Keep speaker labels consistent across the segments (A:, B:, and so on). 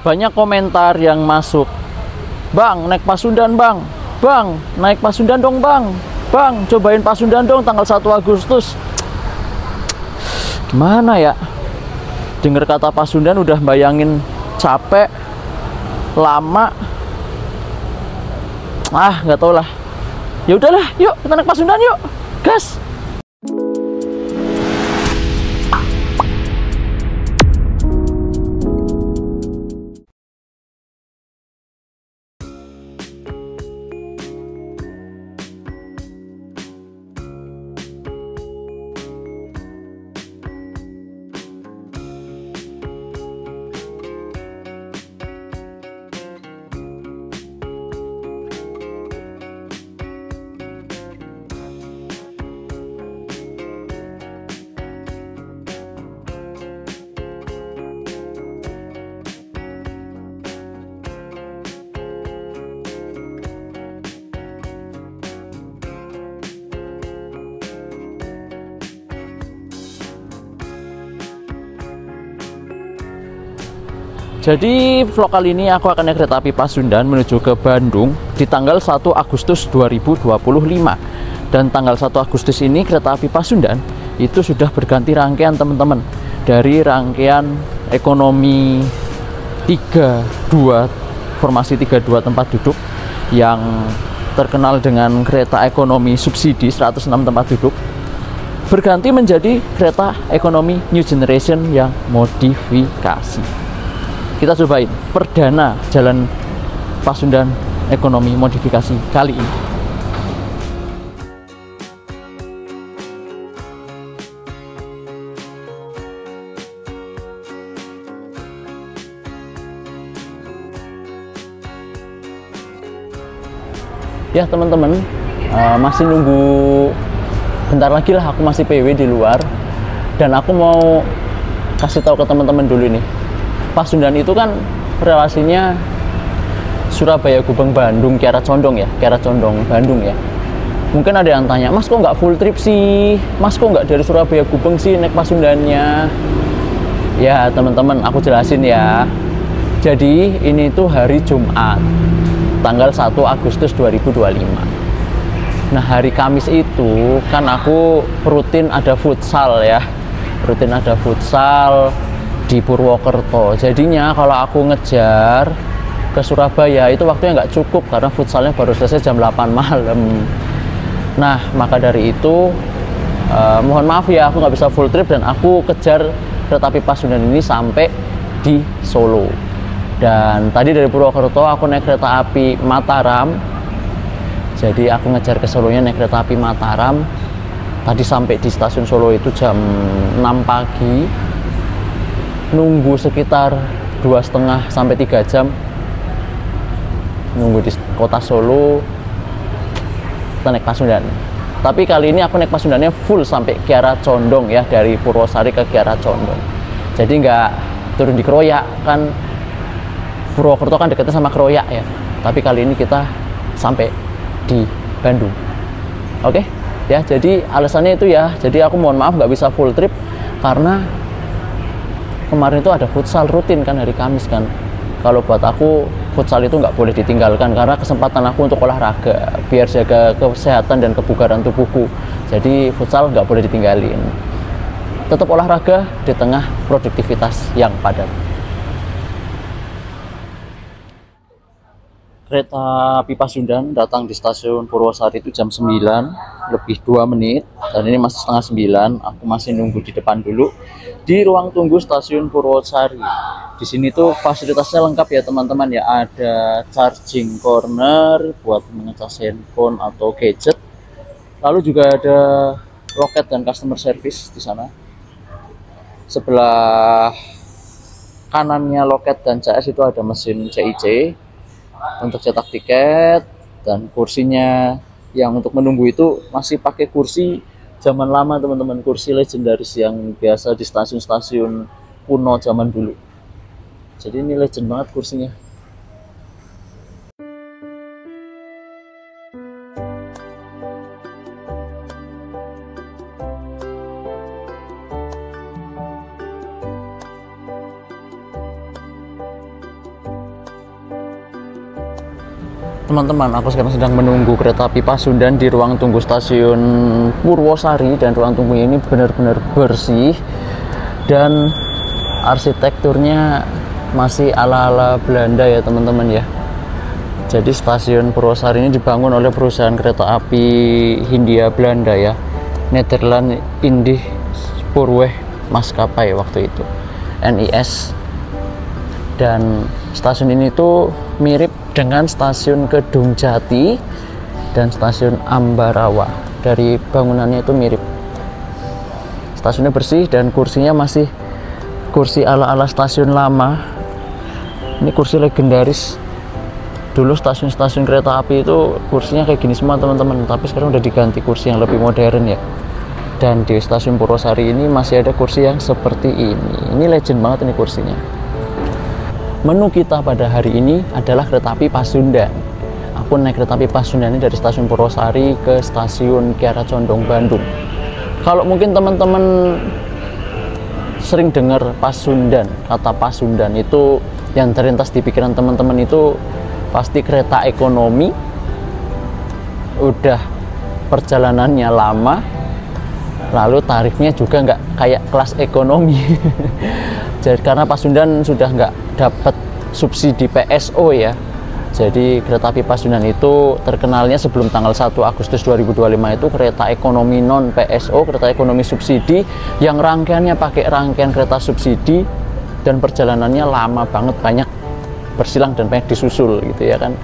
A: banyak komentar yang masuk, "Bang, naik Pasundan bang, bang, naik Pasundan dong bang, bang, cobain Pasundan dong tanggal 1 Agustus." Gimana ya, denger kata Pasundan udah bayangin capek, lama, nggak tau lah. Ya udahlah, yuk kita naik Pasundan yuk, gas. Jadi vlog kali ini aku akan naik kereta api Pasundan menuju ke Bandung di tanggal 1 Agustus 2025. Dan tanggal 1 Agustus ini kereta api Pasundan itu sudah berganti rangkaian teman-teman. Dari rangkaian ekonomi 32, formasi 32 tempat duduk yang terkenal dengan kereta ekonomi subsidi 106 tempat duduk, berganti menjadi kereta ekonomi new generation yang modifikasi. Kita cobain perdana jalan Pasundan ekonomi modifikasi kali ini. Ya teman-teman, masih nunggu bentar lagi lah, aku masih PW di luar. Dan aku mau kasih tahu ke teman-teman dulu nih, Pasundan itu kan relasinya Surabaya Gubeng Bandung Kiara Condong ya, Kiara Condong Bandung ya. Mungkin ada yang tanya, "Mas kok nggak full trip sih? Mas kok nggak dari Surabaya Gubeng sih naik Pasundannya?" Ya teman-teman, aku jelasin ya. Jadi ini tuh hari Jumat, tanggal 1 Agustus 2025. Nah hari Kamis itu kan aku rutin ada futsal ya, rutin ada futsal di Purwokerto. Jadinya kalau aku ngejar ke Surabaya itu waktunya nggak cukup karena futsalnya baru selesai jam 8 malam. Nah maka dari itu mohon maaf ya, aku nggak bisa full trip dan aku kejar kereta api Pasundan ini sampai di Solo. Dan tadi dari Purwokerto aku naik kereta api Mataram. Jadi aku ngejar ke Solonya naik kereta api Mataram. Tadi sampai di stasiun Solo itu jam 6 pagi. Nunggu sekitar 2,5 sampai 3 jam nunggu di kota Solo. Kita naik Pasundan, tapi kali ini aku naik Pasundannya full sampai Kiara Condong ya, dari Purwosari ke Kiara Condong. Jadi nggak turun di Kroyak, kan Purwokerto kan dekatnya sama Kroyak ya, tapi kali ini kita sampai di Bandung. Oke ya, jadi alasannya itu ya, jadi aku mohon maaf nggak bisa full trip karena kemarin itu ada futsal rutin kan hari Kamis kan. Kalau buat aku futsal itu nggak boleh ditinggalkan karena kesempatan aku untuk olahraga, biar jaga kesehatan dan kebugaran tubuhku. Jadi futsal nggak boleh ditinggalin. Tetap olahraga di tengah produktivitas yang padat. Kereta api Pasundan datang di stasiun Purwosari itu jam 9 lebih 2 menit, dan ini masih setengah 9. Aku masih nunggu di depan dulu di ruang tunggu stasiun Purwosari. Di sini tuh fasilitasnya lengkap ya teman-teman ya, ada charging corner buat mengecas handphone atau gadget. Lalu juga ada loket dan customer service di sana. Sebelah kanannya loket dan CS itu ada mesin CIC untuk cetak tiket, dan kursinya yang untuk menunggu itu masih pakai kursi zaman lama teman-teman, kursi legendaris yang biasa di stasiun-stasiun kuno zaman dulu. Jadi ini legend banget kursinya. Teman-teman, aku sekarang sedang menunggu kereta api Pasundan di ruang tunggu stasiun Purwosari, dan ruang tunggunya ini benar-benar bersih dan arsitekturnya masih ala-ala Belanda ya teman-teman ya. Jadi stasiun Purwosari ini dibangun oleh perusahaan kereta api Hindia Belanda ya, Nederland Indie Spoorweg Maskapai waktu itu, NIS. Dan stasiun ini tuh mirip dengan stasiun Kedung Jati dan stasiun Ambarawa. Dari bangunannya itu mirip. Stasiunnya bersih dan kursinya masih kursi ala-ala stasiun lama. Ini kursi legendaris. Dulu stasiun-stasiun kereta api itu kursinya kayak gini semua teman-teman, tapi sekarang udah diganti kursi yang lebih modern ya. Dan di stasiun Purwosari ini masih ada kursi yang seperti ini. Ini legend banget ini kursinya. Menu kita pada hari ini adalah kereta api Pasundan. Aku naik kereta api Pasundan ini dari stasiun Purwosari ke stasiun Kiara Condong, Bandung. Kalau mungkin teman-teman sering dengar Pasundan, kata Pasundan itu yang terlintas di pikiran teman-teman itu pasti kereta ekonomi, udah perjalanannya lama, lalu tarifnya juga nggak kayak kelas ekonomi. Jadi karena Pasundan sudah nggak dapat subsidi PSO ya, jadi kereta api Pasundan itu terkenalnya sebelum tanggal 1 Agustus 2025 itu kereta ekonomi non PSO, kereta ekonomi subsidi yang rangkaiannya pakai rangkaian kereta subsidi dan perjalanannya lama banget, banyak bersilang dan banyak disusul gitu ya kan.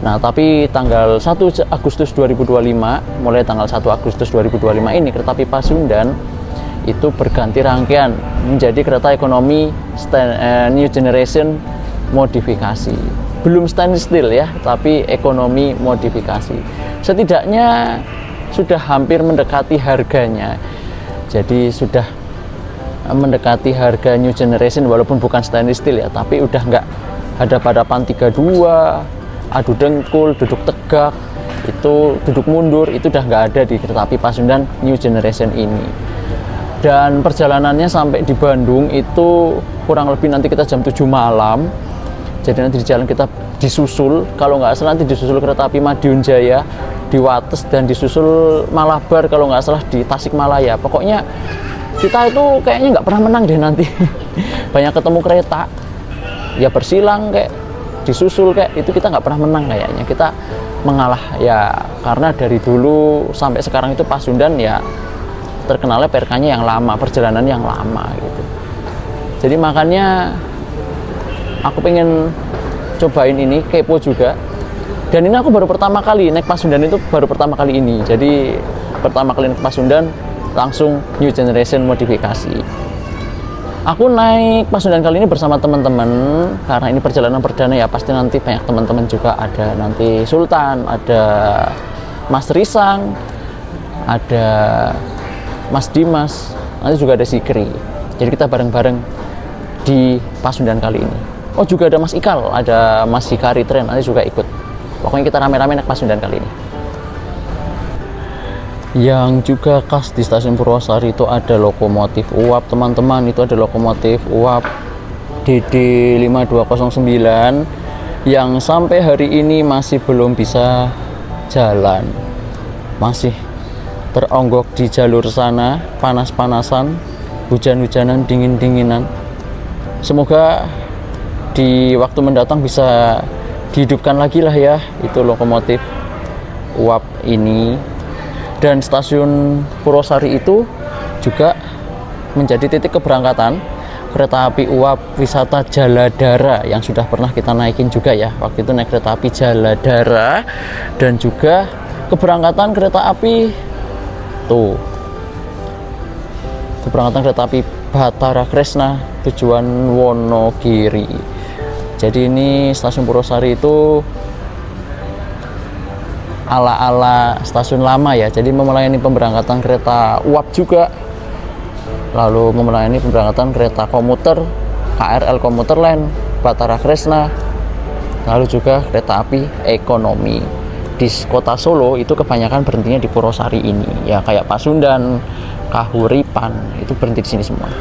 A: Nah tapi tanggal 1 Agustus 2025, mulai tanggal 1 Agustus 2025 ini kereta api Pasundan itu berganti rangkaian menjadi kereta ekonomi new generation modifikasi. Belum stainless steel ya, tapi ekonomi modifikasi. Setidaknya sudah hampir mendekati harganya. Jadi sudah mendekati harga new generation walaupun bukan stainless steel ya, tapi udah nggak hadap-hadapan 32, adu dengkul, duduk tegak, itu duduk mundur, itu udah nggak ada di kereta api Pasundan new generation ini. Dan perjalanannya sampai di Bandung itu kurang lebih nanti kita jam 7 malam. Jadi nanti di jalan kita disusul, kalau nggak salah nanti disusul kereta api Madiun Jaya di Wates, dan disusul Malabar kalau nggak salah di Tasikmalaya. Pokoknya kita itu kayaknya nggak pernah menang deh nanti. Banyak ketemu kereta ya bersilang kayak disusul kayak itu, kita nggak pernah menang kayaknya, kita mengalah ya, karena dari dulu sampai sekarang itu Pasundan ya terkenalnya PRK-nya yang lama, perjalanan yang lama gitu. Jadi makanya aku pengen cobain ini, kepo juga. Dan ini aku baru pertama kali naik Pasundan, itu baru pertama kali ini. Jadi pertama kali naik Pasundan langsung new generation modifikasi. Aku naik Pasundan kali ini bersama teman-teman karena ini perjalanan perdana ya, pasti nanti banyak teman-teman juga, ada nanti Sultan, ada Mas Risang, ada Mas Dimas, nanti juga ada Sikri. Jadi kita bareng-bareng di Pasundan kali ini. Oh juga ada Mas Ikal, ada Mas Hikari Tren, nanti juga ikut. Pokoknya kita rame-rame naik Pasundan kali ini. Yang juga khas di stasiun Purwosari itu ada lokomotif uap teman-teman. Itu ada lokomotif uap DD 5209 yang sampai hari ini masih belum bisa jalan, masih teronggok di jalur sana, panas-panasan, hujan-hujanan, dingin-dinginan. Semoga di waktu mendatang bisa dihidupkan lagi lah ya itu lokomotif uap ini. Dan stasiun Purwosari itu juga menjadi titik keberangkatan kereta api uap wisata Jaladara yang sudah pernah kita naikin juga ya. Waktu itu naik kereta api Jaladara, dan juga keberangkatan kereta api tuh, keberangkatan kereta api Batara Kresna tujuan Wonogiri. Jadi ini stasiun Purwosari itu ala-ala stasiun lama ya, jadi melayani pemberangkatan kereta uap juga, lalu melayani pemberangkatan kereta komuter KRL komuter lain Batara Kresna, lalu juga kereta api ekonomi. Di kota Solo itu kebanyakan berhentinya di Purwosari ini ya, kayak Pasundan, Kahuripan itu berhenti di sini semua.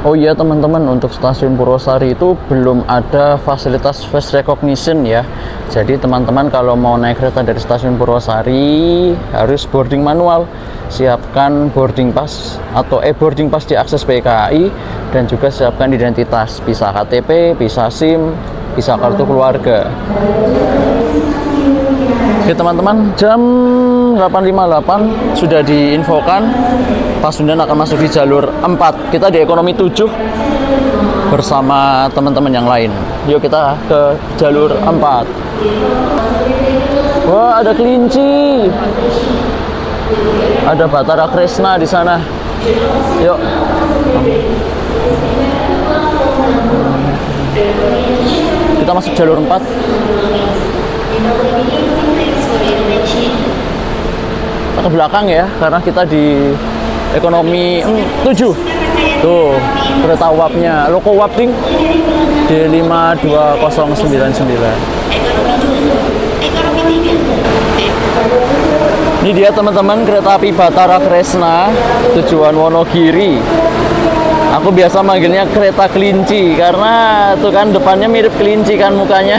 A: Oh iya teman-teman, untuk stasiun Purwosari itu belum ada fasilitas face recognition ya. Jadi teman-teman kalau mau naik kereta dari stasiun Purwosari harus boarding manual. Siapkan boarding pass atau boarding pass di akses PKAI, dan juga siapkan identitas, bisa KTP, bisa SIM, bisa kartu keluarga. Oke teman-teman, jam 8.58 sudah diinfokan Pasundan akan masuk di jalur 4. Kita di ekonomi 7 bersama teman-teman yang lain. Yuk kita ke jalur 4. Wah, ada kelinci. Ada Batara Kresna di sana. Yuk. Kita masuk jalur 4. Kita ke belakang ya, karena kita di ekonomi 7. Tuh, kereta uapnya, Loko Wapting D52099. Ini dia teman-teman, kereta api Batara Kresna tujuan Wonogiri. Aku biasa manggilnya kereta kelinci karena tuh kan depannya mirip kelinci kan mukanya.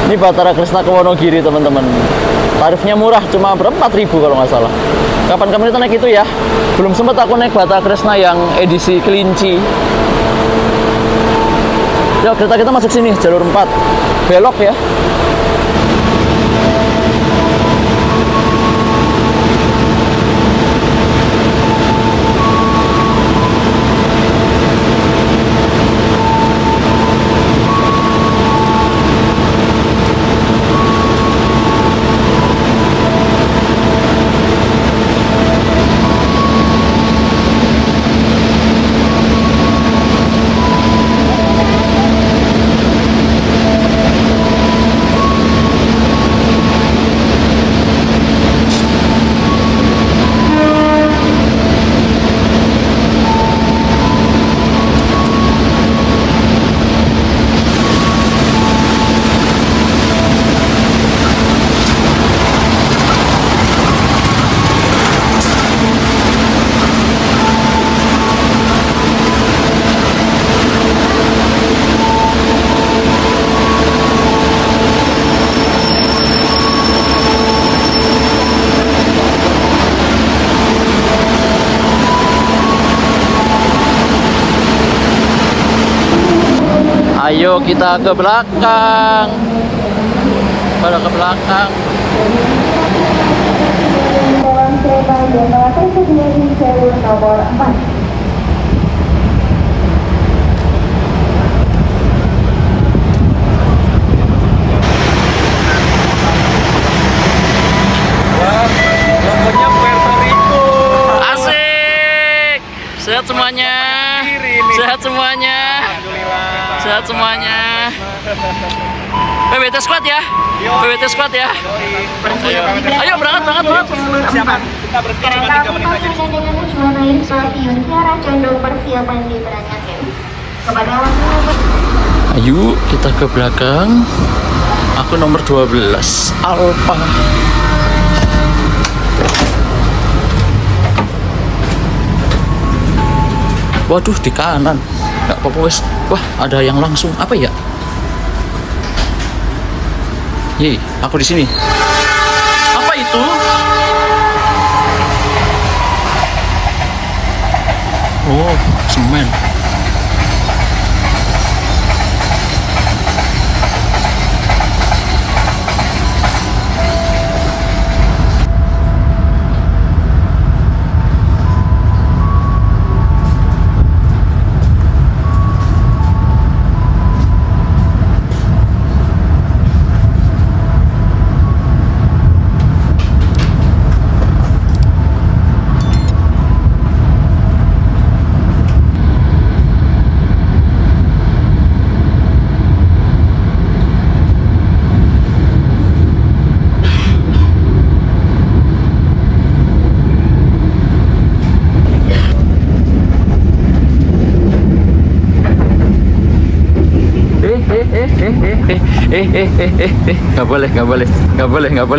A: Ini Batara Kresna ke Wonogiri teman-teman. Tarifnya murah, cuma berapa? 4.000 kalau nggak salah. Kapan-kapan kita naik itu ya. Belum sempat aku naik Batara Kresna yang edisi kelinci. Yuk kita masuk sini, jalur 4. Belok ya. Ayo kita ke belakang. Pada ke belakang.
B: Dalam kereta jadwal tersedia di jalur nomor 4.
C: Logonya Puerto Rico.
A: Asik. Sehat semuanya. Sehat semuanya. Sehat semuanya. PBT squad ya. PBT squad ya. Ayo berangkat.
C: Siapa? Kita berhenti cuma 3 menit aja.
B: Dengan tujuan air stasiun Kiara Condong persiapan diberangkatkan. Kepada waktu.
A: Ayo kita ke belakang. Aku nomor 12 Alfa. Waduh, di kanan. Nggak apa-apa wes. Wah, ada yang langsung. Apa ya? Yeay, aku di sini. Apa itu? Oh, semen.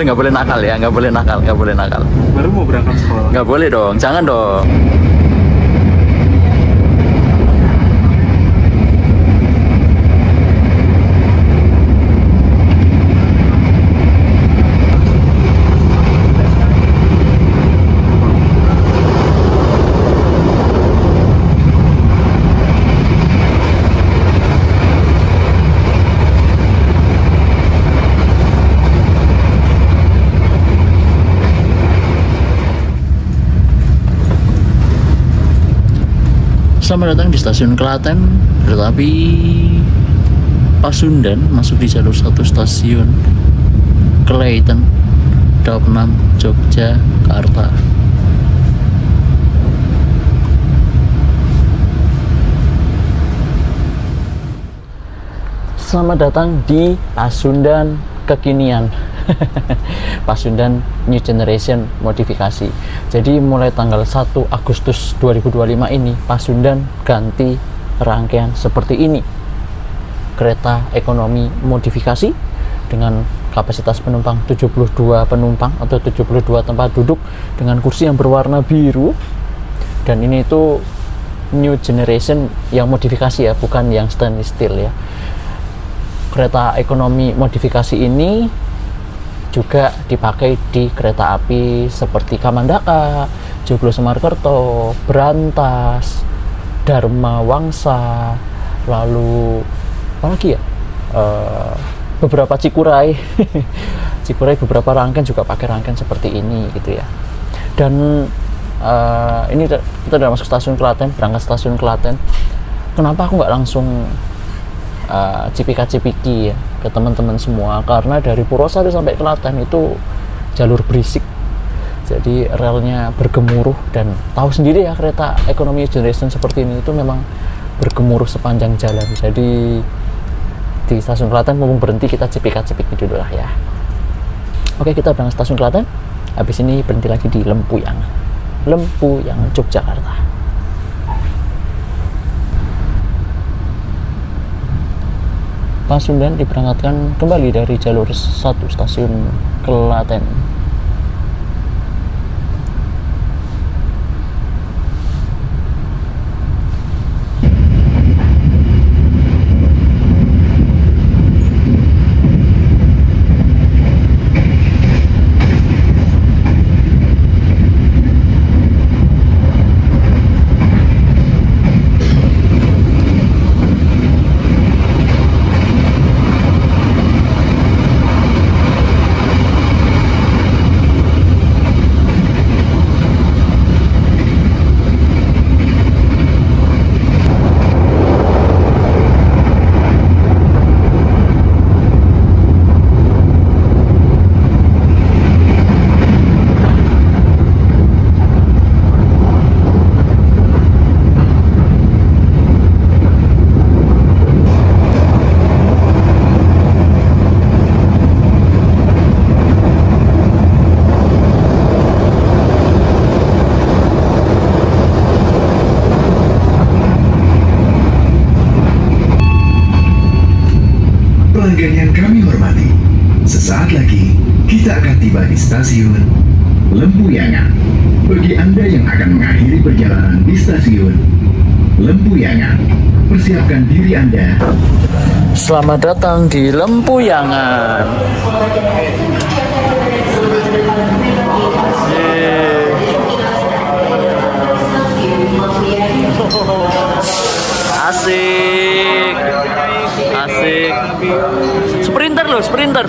A: Nggak boleh nakal ya, nggak boleh nakal.
C: Baru mau berangkat sekolah.
A: Nggak boleh dong, jangan dong. Selamat datang di stasiun Klaten, kereta api Pasundan masuk di jalur 1 stasiun Klaten, Daup 6, Yogyakarta. Selamat datang di Pasundan kekinian. Pasundan New Generation modifikasi. Jadi mulai tanggal 1 Agustus 2025 ini Pasundan ganti rangkaian seperti ini. Kereta ekonomi modifikasi dengan kapasitas penumpang 72 penumpang atau 72 tempat duduk dengan kursi yang berwarna biru. Dan ini itu New Generation yang modifikasi ya, bukan yang stainless steel ya. Kereta ekonomi modifikasi ini juga dipakai di kereta api seperti Kamandaka, Joglo Semarkerto, Brantas, Dharma Wangsa, lalu apa lagi ya? Beberapa Cikuray. Cikuray beberapa rangkaian juga pakai rangkaian seperti ini gitu ya. Dan ini kita udah masuk stasiun Klaten, berangkat stasiun Klaten. Kenapa aku nggak langsung cipika-cipiki ya ke teman-teman semua, karena dari Purwosari sampai Klaten itu jalur berisik, jadi relnya bergemuruh, dan tahu sendiri ya kereta ekonomi generation seperti ini itu memang bergemuruh sepanjang jalan. Jadi di stasiun Klaten mumpung berhenti kita cipika-cipiki dulu lah ya. Oke, kita berangkat stasiun Klaten, habis ini berhenti lagi di Lempuyang, Yogyakarta. Pasundan diberangkatkan kembali dari jalur 1 stasiun Klaten.
D: Pelanggan yang kami hormati, sesaat lagi kita akan tiba di stasiun Lempuyangan. Bagi Anda yang akan mengakhiri perjalanan di stasiun Lempuyangan, persiapkan diri Anda.
A: Selamat datang di Lempuyangan. Asik. Asik. Sprinter loh, sprinter.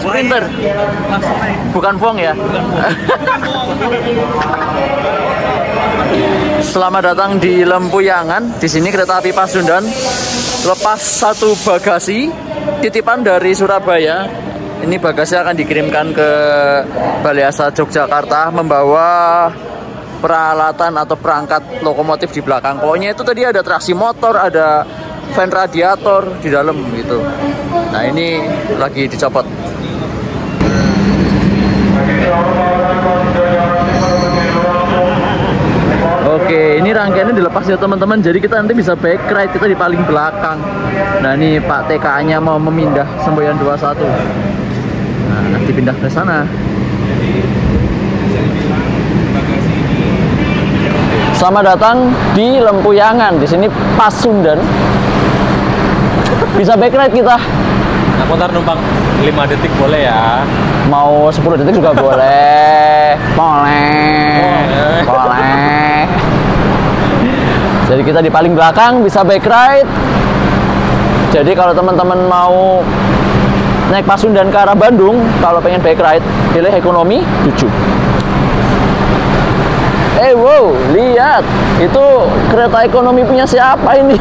A: Bukan Fong ya. Selamat datang di Lempuyangan. Di sini kereta api Pasundan lepas satu bagasi titipan dari Surabaya. Ini bagasi akan dikirimkan ke Balai Asa Yogyakarta membawa peralatan atau perangkat lokomotif di belakang. Pokoknya itu tadi ada traksi motor, ada fan radiator di dalam gitu. Nah, ini lagi dicopot. Oke, ini rangkaiannya dilepas ya teman-teman. Jadi kita nanti bisa back ride, kita di paling belakang. Nah, ini Pak TKA-nya mau memindah Semboyan 21. Nah, nanti pindah ke sana. Selamat datang di Lempuyangan. Di sini Pasundan. Bisa back ride kita.
C: Aku ntar numpang 5 detik boleh ya?
A: Mau 10 detik juga boleh. Boleh. Jadi kita di paling belakang, bisa back ride. Jadi kalau teman-teman mau naik Pasundan ke arah Bandung, kalau pengen back ride, pilih ekonomi 7. Wow, lihat. Itu kereta ekonomi punya siapa ini?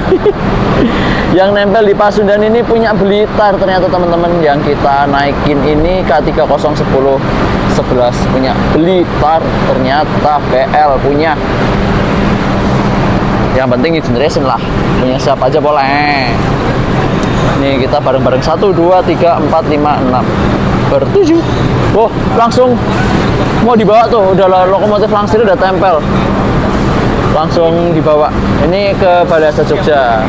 A: Yang nempel di Pasundan ini punya Blitar ternyata teman-teman. Yang kita naikin ini K3010111 punya Blitar, ternyata BL punya. Yang penting generation lah, punya siapa aja boleh. Nih kita bareng-bareng 1, 2, 3, 4, 5, 6 bertujuh. Oh, langsung mau dibawa tuh, udah lokomotif langsir udah tempel, langsung dibawa. Ini ke Balai Asa Jogja.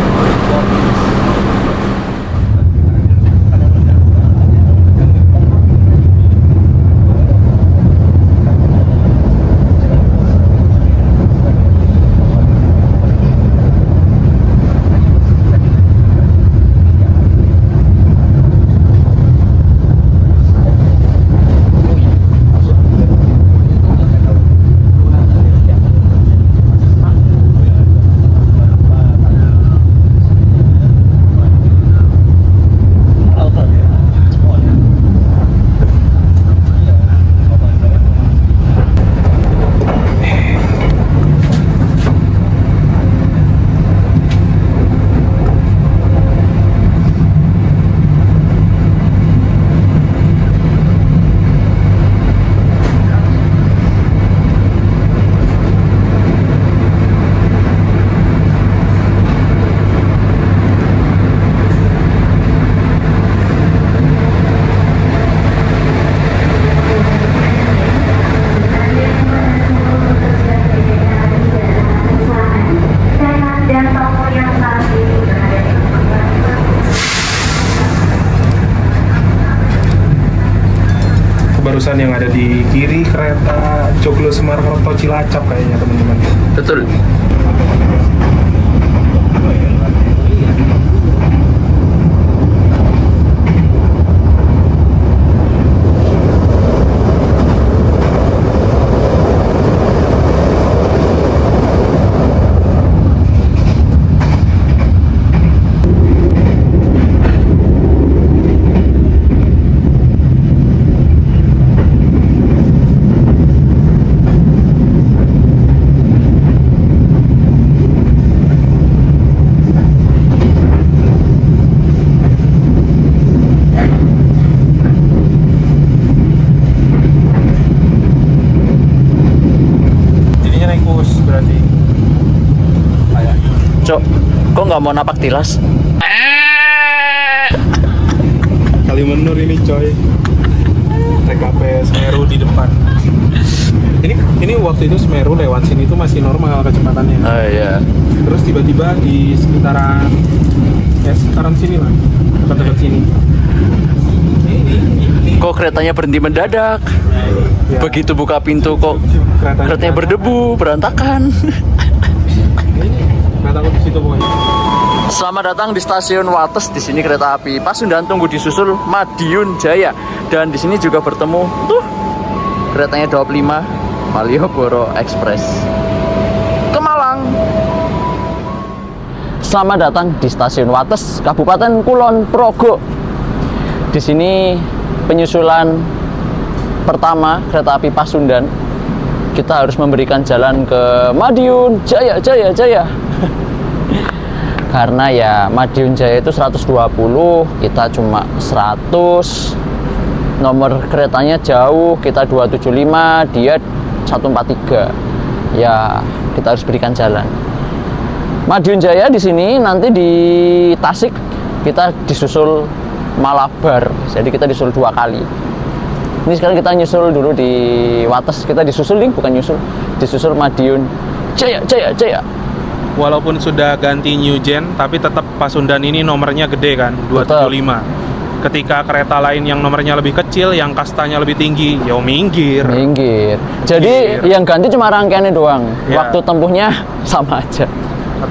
E: Barusan yang ada di kiri kereta Joglo Semarang Cilacap kayaknya teman-teman.
A: Betul. Cok, kok nggak mau napak tilas?
E: Kalimenur ini coy. TKP Semeru di depan. Ini waktu itu Semeru lewat sini tuh masih normal kecepatannya.
A: Oh iya.
E: Terus tiba-tiba di sekitaran sini lah, dekat-dekat sini.
A: Kok keretanya berhenti mendadak?
E: Ya.
A: Begitu buka pintu kok keretanya berdebu, berantakan.
E: Kereta aku di situ pokoknya.
A: Selamat datang di stasiun Wates. Di sini kereta api Pasundan tunggu disusul Madiun Jaya. Dan di sini juga bertemu tuh keretanya 25 Malioboro Express ke Malang. Selamat datang di stasiun Wates, Kabupaten Kulon Progo. Di sini penyusulan pertama kereta api Pasundan. Kita harus memberikan jalan ke Madiun Jaya, Jaya. Karena ya Madiun Jaya itu 120, kita cuma 100. Nomor keretanya jauh, kita 275, dia 143. Ya, kita harus berikan jalan. Madiun Jaya di sini, nanti di Tasik kita disusul Malabar. Jadi kita disusul 2 kali. Ini sekarang kita nyusul dulu di Wates, kita disusul nih, bukan nyusul, disusul Madiun Jaya.
E: Walaupun sudah ganti new gen, tapi tetap Pasundan ini nomornya gede kan, 275. Ketika kereta lain yang nomornya lebih kecil, yang kastanya lebih tinggi, ya minggir.
A: Jadi yang ganti cuma rangkaiannya doang.
E: Ya.
A: Waktu tempuhnya sama aja.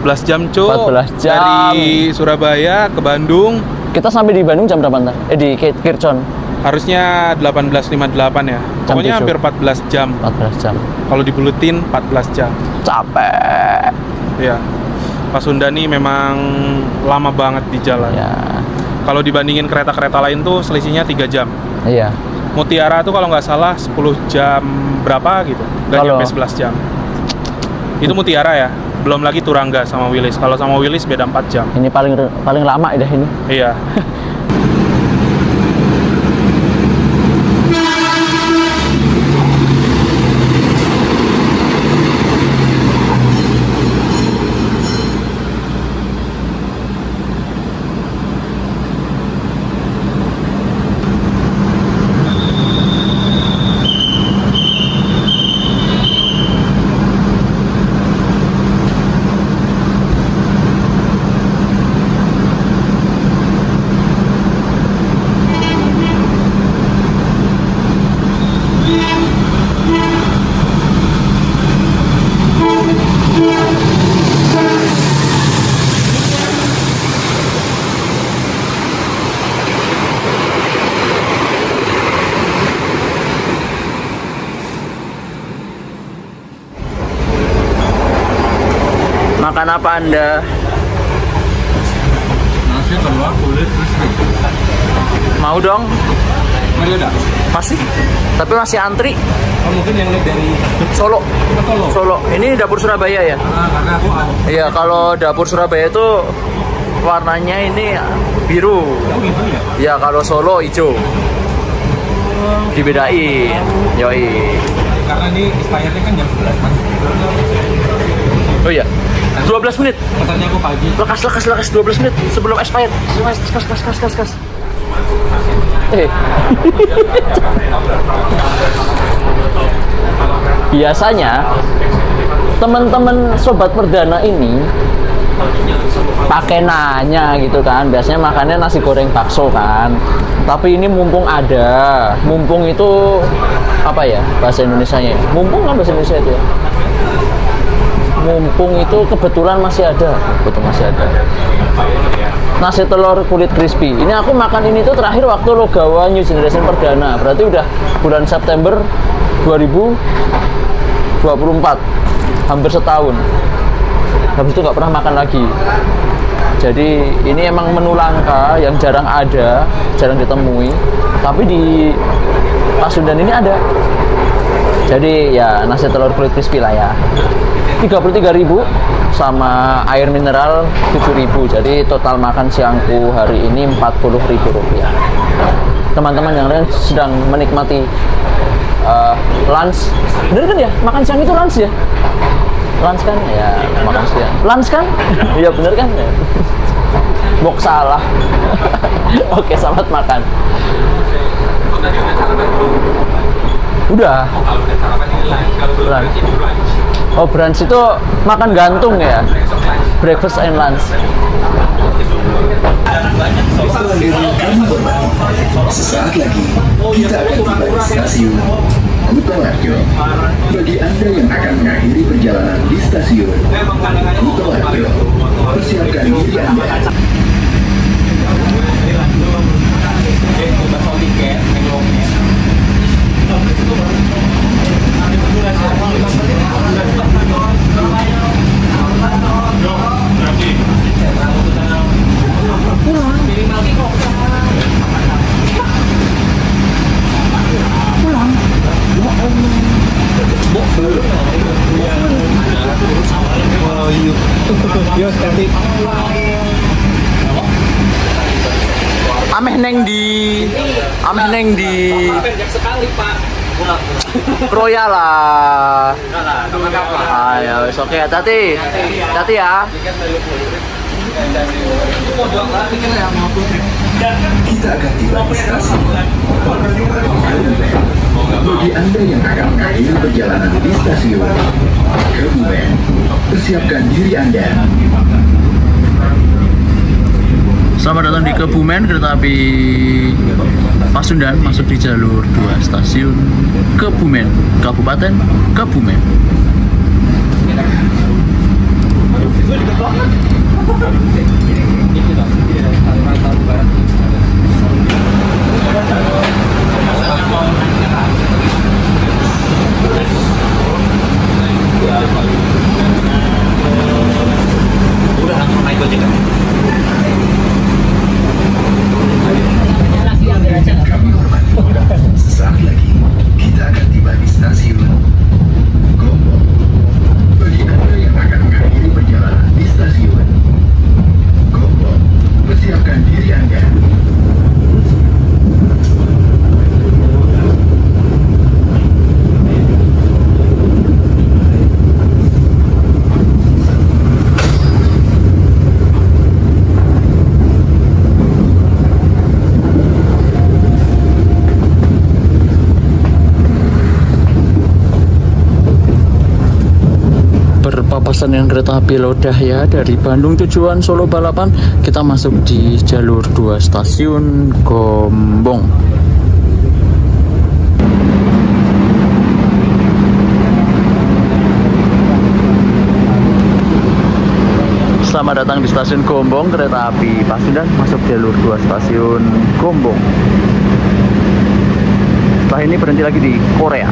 E: 14 jam cuy.
A: 14 jam.
E: Dari Surabaya ke Bandung.
A: Kita sampai di Bandung jam berapa ntar? Di Kircon.
E: Harusnya 18.58 ya.
A: Jam
E: Pokoknya
A: 7.
E: hampir 14 jam.
A: 14 jam.
E: Kalau dibulutin 14 jam.
A: Capek.
E: Ya. Pasundan ini memang lama banget di jalan.
A: Ya.
E: Kalau dibandingin kereta-kereta lain tuh selisihnya 3 jam.
A: Iya.
E: Mutiara tuh kalau nggak salah 10 jam berapa gitu. Nggak
A: Kalau-
E: nyampe 11 jam. Itu Mutiara ya. Belum lagi Turangga sama Wilis. Kalau sama Wilis beda 4 jam.
A: Ini paling lama ya ini.
E: Iya.
A: Makan apa Anda?
C: Nasi telur kulit crispy.
A: Mau dong?
C: Masih ada?
A: Masih? Tapi masih antri.
C: Oh, mungkin yang dari
A: Solo.
C: Solo.
A: Solo. Ini dapur Surabaya ya?
C: Karena aku
A: Iya, kalau dapur Surabaya itu warnanya ini biru.
C: oh gitu ya.
A: Ya, kalau Solo hijau. Dibedain. Yoi.
C: Karena ini expirednya kan jam 11 Mas.
A: Oh iya. 12 menit.
C: Pesannya aku pagi.
A: Lekas 12 menit sebelum expired. Kas. Biasanya teman-teman sobat perdana ini pakai nanya gitu kan. Biasanya makannya nasi goreng bakso kan. Tapi ini mumpung ada. Mumpung itu apa ya bahasa Indonesianya? Mumpung kan bahasa Indonesia itu ya. Mumpung itu kebetulan masih ada. Betul masih ada. Nasi telur kulit crispy. Ini aku makan ini tuh terakhir waktu Logawa New Generation perdana. Berarti udah bulan September 2024. Hampir setahun. Habis itu nggak pernah makan lagi. Jadi ini emang menu langka yang jarang ada, jarang ditemui. Tapi di Pasundan ini ada. Jadi ya nasi telur kulit crispy lah ya. 33.000 sama air mineral 7.000. Jadi total makan siangku hari ini 40.000 rupiah. Teman-teman yang lain sedang menikmati lunch. Bener kan ya? Makan siang itu lunch ya? Lunch kan? Ya, makan siang. Lunch kan? Iya bener kan? Bok salah. Oke, selamat makan. Udah. Lunch. Oh, brunch itu makan gantung ya? Breakfast and lunch.
D: Sesaat lagi kita akan tiba di stasiun Kutoarjo. Bagi Anda yang akan mengakhiri perjalanan di stasiun Kutoarjo, persiapkan diri Anda.
A: Ameh neng di Royal lah. Ayo, oke, hati-hati ya.
D: Kita akan tiba di stasiun. Bagi Anda yang akan mengakhiri perjalanan di stasiun Kebumen, persiapkan diri Anda.
A: Selamat datang di Kebumen, kereta api Pasundan masuk di jalur 2 stasiun Kebumen, Kabupaten Kebumen.
C: Udah langsung naik Gojek kan?
D: Kami hormati, sesaat lagi kita akan tiba di stasiun Gombong. Bagi Anda
A: pesanan kereta api Lodaya dari Bandung tujuan Solo Balapan. Kita masuk di jalur 2 stasiun Gombong. Selamat datang di stasiun Gombong, kereta api Pasundan masuk jalur 2 stasiun Gombong. Setelah ini berhenti lagi di Korea.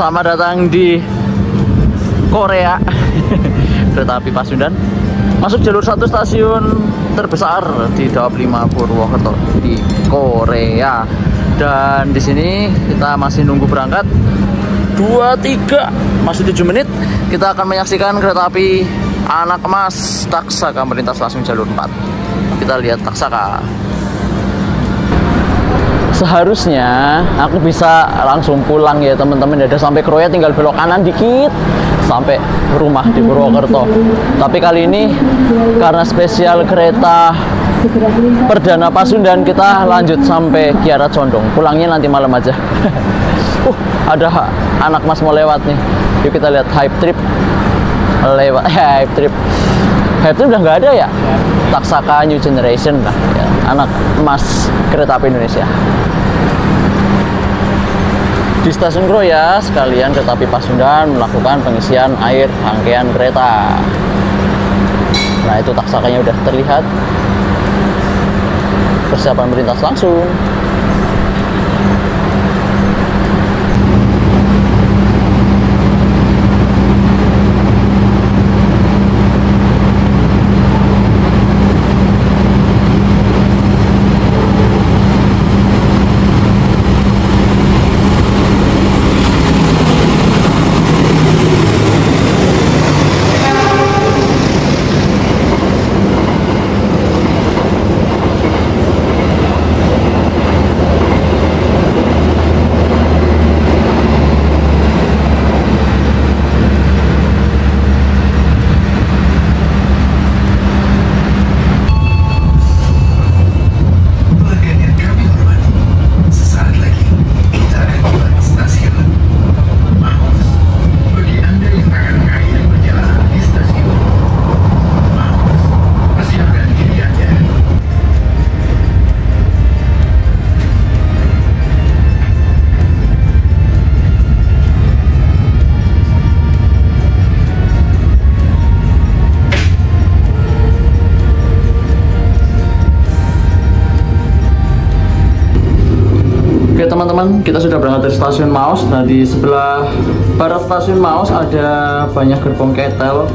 A: Selamat datang di Korea. Kereta api Pasundan masuk jalur 1 stasiun terbesar di Daop 5 Purwokerto di Korea. Dan di sini kita masih nunggu berangkat 23, masih 7 menit. Kita akan menyaksikan kereta api Anak Emas Taksaka melintas langsung jalur 4. Kita lihat Taksaka. Seharusnya aku bisa langsung pulang ya teman-teman, ada sampai Kroya tinggal belok kanan dikit sampai rumah di Purwokerto. Tapi kali ini karena spesial kereta perdana Pasundan, kita lanjut sampai Kiara Condong. Pulangnya nanti malam aja. Ada Anak Mas mau lewat nih. Yuk kita lihat Hype Trip lewat. Hype Trip udah nggak ada ya. Taksaka New Generation lah ya. Anak Emas Kereta Api Indonesia. Di stasiun Kroya sekalian kereta api Pasundan melakukan pengisian air rangkaian kereta. Nah itu Taksakanya udah terlihat, persiapan melintas langsung. teman-teman, kita sudah berangkat dari stasiun Maus. Nah, di sebelah barat stasiun Maus ada banyak gerbong ketel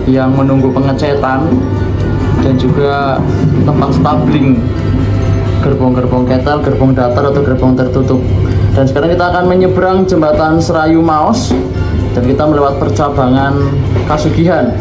A: yang menunggu pengecetan dan juga tempat stabling gerbong-gerbong ketel, gerbong datar atau gerbong tertutup. Dan sekarang kita akan menyeberang jembatan Serayu Maus dan kita melewati percabangan Kasugihan.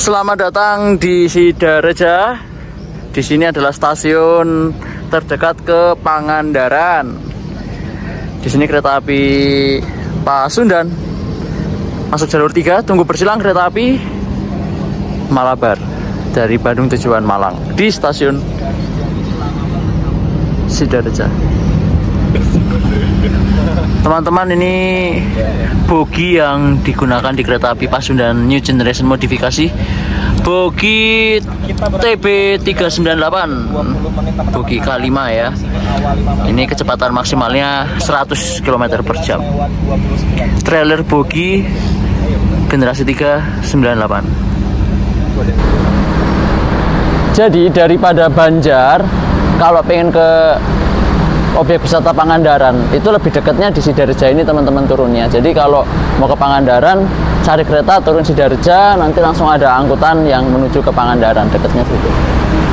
A: Selamat datang di Sidareja. Di sini adalah stasiun terdekat ke Pangandaran. Di sini kereta api Pasundan masuk jalur 3, tunggu bersilang kereta api Malabar dari Bandung tujuan Malang di stasiun Sidareja. Teman-teman, ini bogi yang digunakan di kereta api Pasundan New Generation modifikasi, bogi TB398, bogi K5 ya. Ini kecepatan maksimalnya 100 km per jam. Trailer bogi generasi 398. Jadi daripada Banjar, kalau pengen ke objek wisata Pangandaran itu lebih dekatnya di Sidareja ini teman-teman turunnya. Jadi kalau mau ke Pangandaran, cari kereta turun Sidareja, nanti langsung ada angkutan yang menuju ke Pangandaran, dekatnya situ.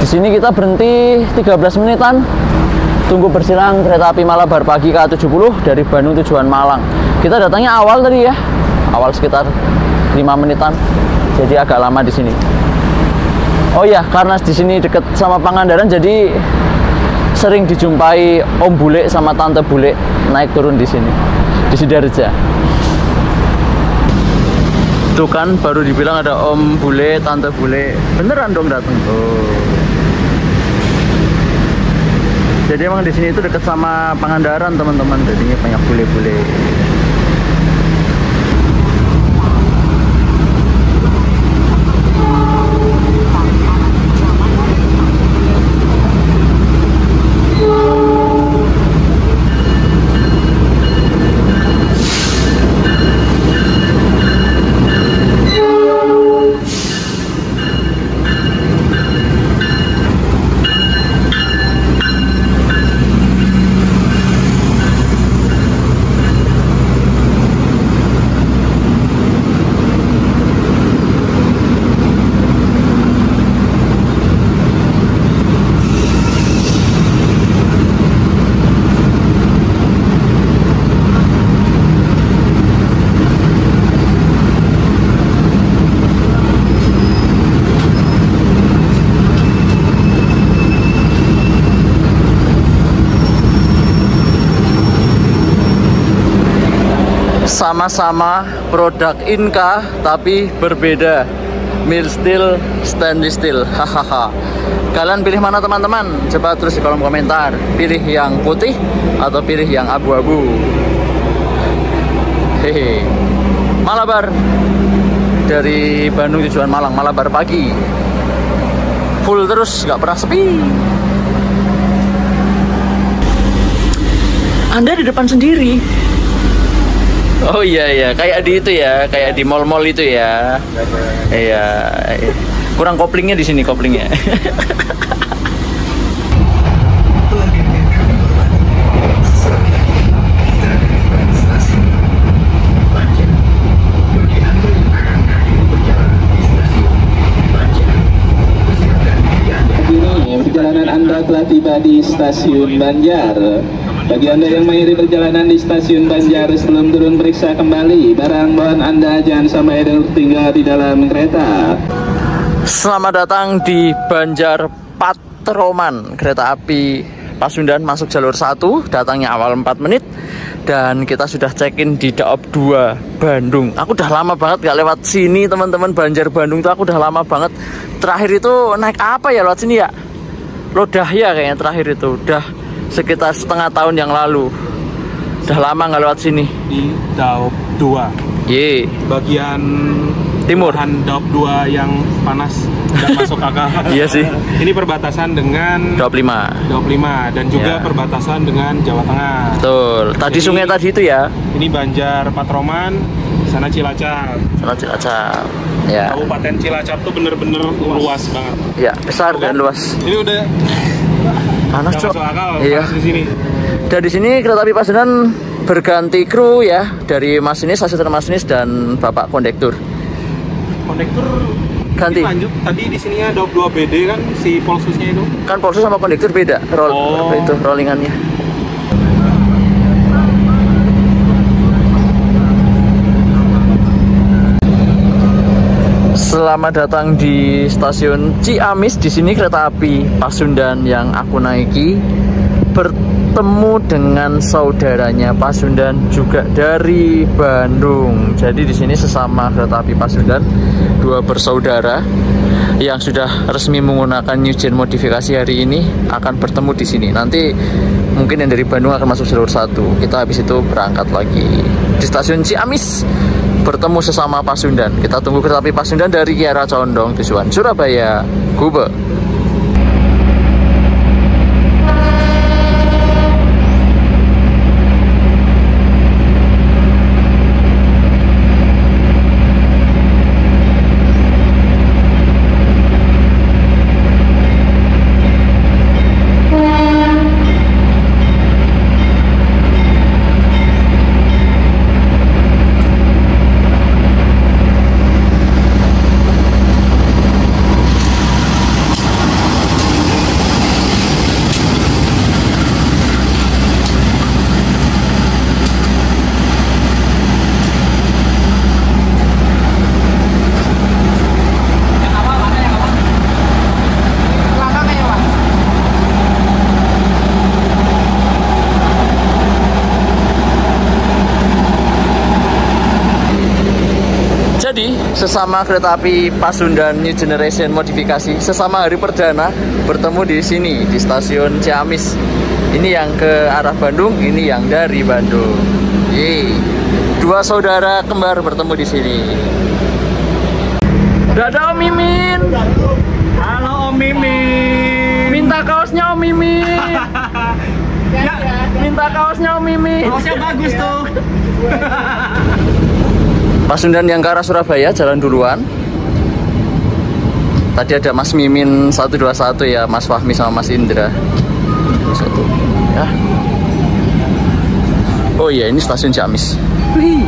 A: Di sini kita berhenti 13 menitan, tunggu bersilang kereta api Malabar pagi K70 dari Bandung tujuan Malang. Kita datangnya awal tadi ya, awal sekitar 5 menitan, jadi agak lama di sini. Oh ya, karena di sini dekat sama Pangandaran, jadi sering dijumpai Om Bule sama Tante Bule naik turun di sini di Sidareja. Tuh kan baru dibilang ada Om Bule, Tante Bule, beneran dong datang. Oh. Jadi emang di sini itu dekat sama Pangandaran teman-teman, jadinya banyak bule-bule. Sama-sama produk Inka tapi berbeda, mild steel, stainless steel. Hahaha. Kalian pilih mana teman-teman? Coba tulis di kolom komentar. Pilih yang putih atau pilih yang abu-abu. Hehe. Malabar dari Bandung tujuan Malang, Malabar pagi. Full terus, nggak pernah sepi. Anda di depan sendiri. Oh iya, kayak di itu ya, kayak di mall-mall itu ya. Iya. Kurang koplingnya di sini koplingnya.
F: Perjalanan Anda kita telah tiba di stasiun Banjar. Bagi Anda yang mengakhiri perjalanan di stasiun Banjar, sebelum turun periksa kembali barang bawaan Anda, jangan sampai ada tertinggal di dalam kereta.
A: Selamat datang di Banjar Patroman. Kereta api Pasundan masuk jalur 1, datangnya awal 4 menit. Dan kita sudah check-in di Daop 2 Bandung. Aku udah lama banget gak lewat sini teman-teman. Banjar Bandung tuh aku udah lama banget. Terakhir itu naik apa ya lewat sini ya? Lodahya kayaknya terakhir itu. Udah sekitar setengah tahun yang lalu. Udah lama nggak lewat sini.
E: Di Daop 2.
A: Ye.
E: Bagian
A: timur.
E: Daop 2 yang panas dan masuk akal.
A: Iya sih.
E: Ini perbatasan dengan
A: Daop 5.
E: Daop 5 dan juga
A: Ya.
E: perbatasan dengan Jawa Tengah.
A: Betul. Tadi
E: Ini-
A: sungai tadi itu ya.
E: Ini Banjar Patroman, sana Cilacap.
A: Salah Cilacap. Ya.
E: Kabupaten Cilacap tuh bener-bener luas banget.
A: Ya, besar dan luas.
E: Ini udah
A: Panas,
E: nggak
A: Cok.
E: masuk akal
A: Iya.
E: panas di sini.
A: Dan di sini kereta api Pasundan berganti kru ya, dari masinis, asisten masinis dan bapak kondektur.
E: Kondektur
A: Ganti.
E: ini lanjut tadi di sininya Daop 2 BD kan si Polsusnya itu.
A: Kan Polsus sama kondektur beda,
E: Oh.
A: itu rollingannya. Selamat datang di stasiun Ciamis. Di sini kereta api Pasundan yang aku naiki bertemu dengan saudaranya Pasundan juga dari Bandung. Jadi di sini sesama kereta api Pasundan, dua bersaudara yang sudah resmi menggunakan new gen modifikasi hari ini akan bertemu di sini. Nanti mungkin yang dari Bandung akan masuk jalur 1. Kita habis itu berangkat lagi di stasiun Ciamis bertemu sesama Pasundan. Kita tunggu kereta api Pasundan dari Kiara Condong tujuan Surabaya, Gubeng. Jadi sesama kereta api Pasundan New Generation modifikasi, sesama hari perdana bertemu di sini di stasiun Ciamis. Ini yang ke arah Bandung, ini yang dari Bandung. Yeay. Dua saudara kembar bertemu di sini. Dadah Om Mimin.
E: Halo Om Mimin.
A: Minta kaosnya Om Mimin. Minta kaosnya Om Mimin.
E: Kaosnya bagus tuh.
A: Pasundan yang ke arah Surabaya jalan duluan. Tadi ada Mas Mimin 121 ya, Mas Fahmi sama Mas Indra. Satu. Ya. Oh iya, ini stasiun Ciamis. Wih.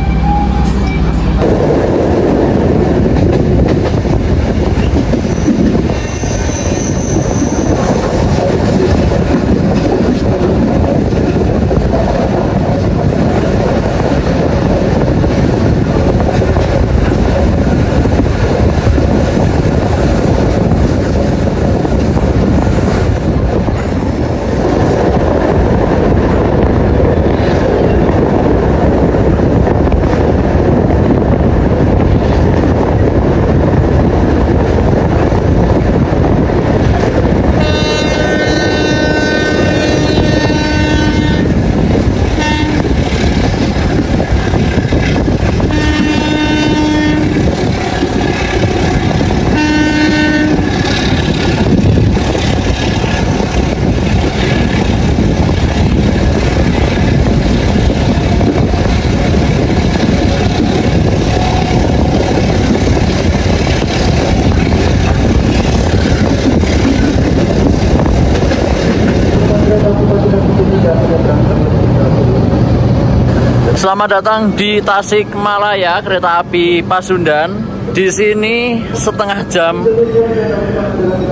A: Selamat datang di Tasikmalaya, kereta api Pasundan. Di sini setengah jam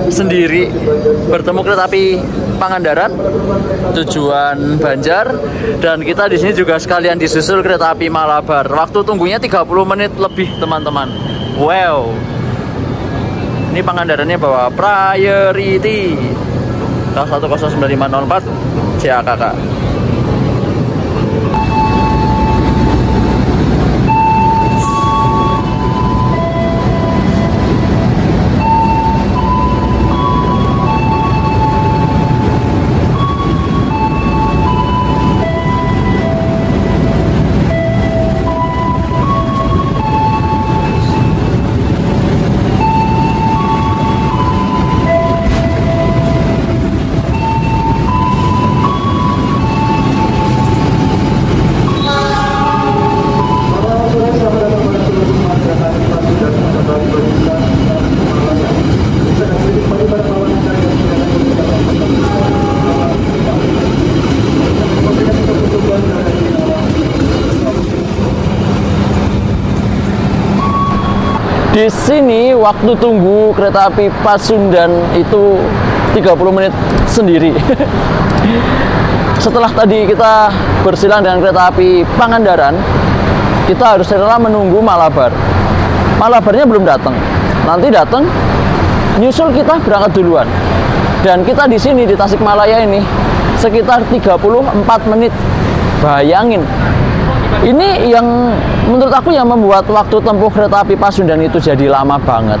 A: sendiri bertemu kereta api Pangandaran tujuan Banjar, dan kita di sini juga sekalian disusul kereta api Malabar. Waktu tunggunya 30 menit lebih, teman-teman. Wow. Ini Pangandarannya bawa Priority K109504 CAKK. Di sini waktu tunggu kereta api Pasundan itu 30 menit sendiri. Setelah tadi kita bersilang dengan kereta api Pangandaran, kita harus rela menunggu Malabar. Malabarnya belum datang. Nanti datang, nyusul kita berangkat duluan. Dan kita di sini di Tasikmalaya ini sekitar 34 menit. Bayangin. Ini yang menurut aku yang membuat waktu tempuh kereta api Pasundan itu jadi lama banget.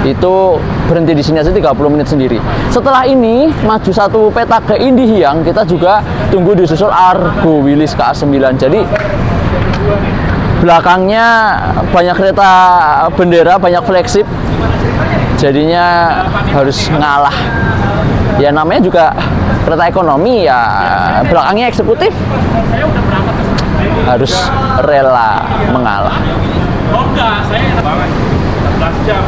A: Itu berhenti di sini aja 30 menit sendiri. Setelah ini maju satu peta ke Indihiyang, kita juga tunggu disusul Argo Wilis KA9. Jadi belakangnya banyak kereta bendera, banyak flagship. Jadinya harus ngalah. Ya namanya juga kereta ekonomi, ya belakangnya eksekutif. Harus rela mengalah.
E: Oh enggak, saya enak banget. 14 jam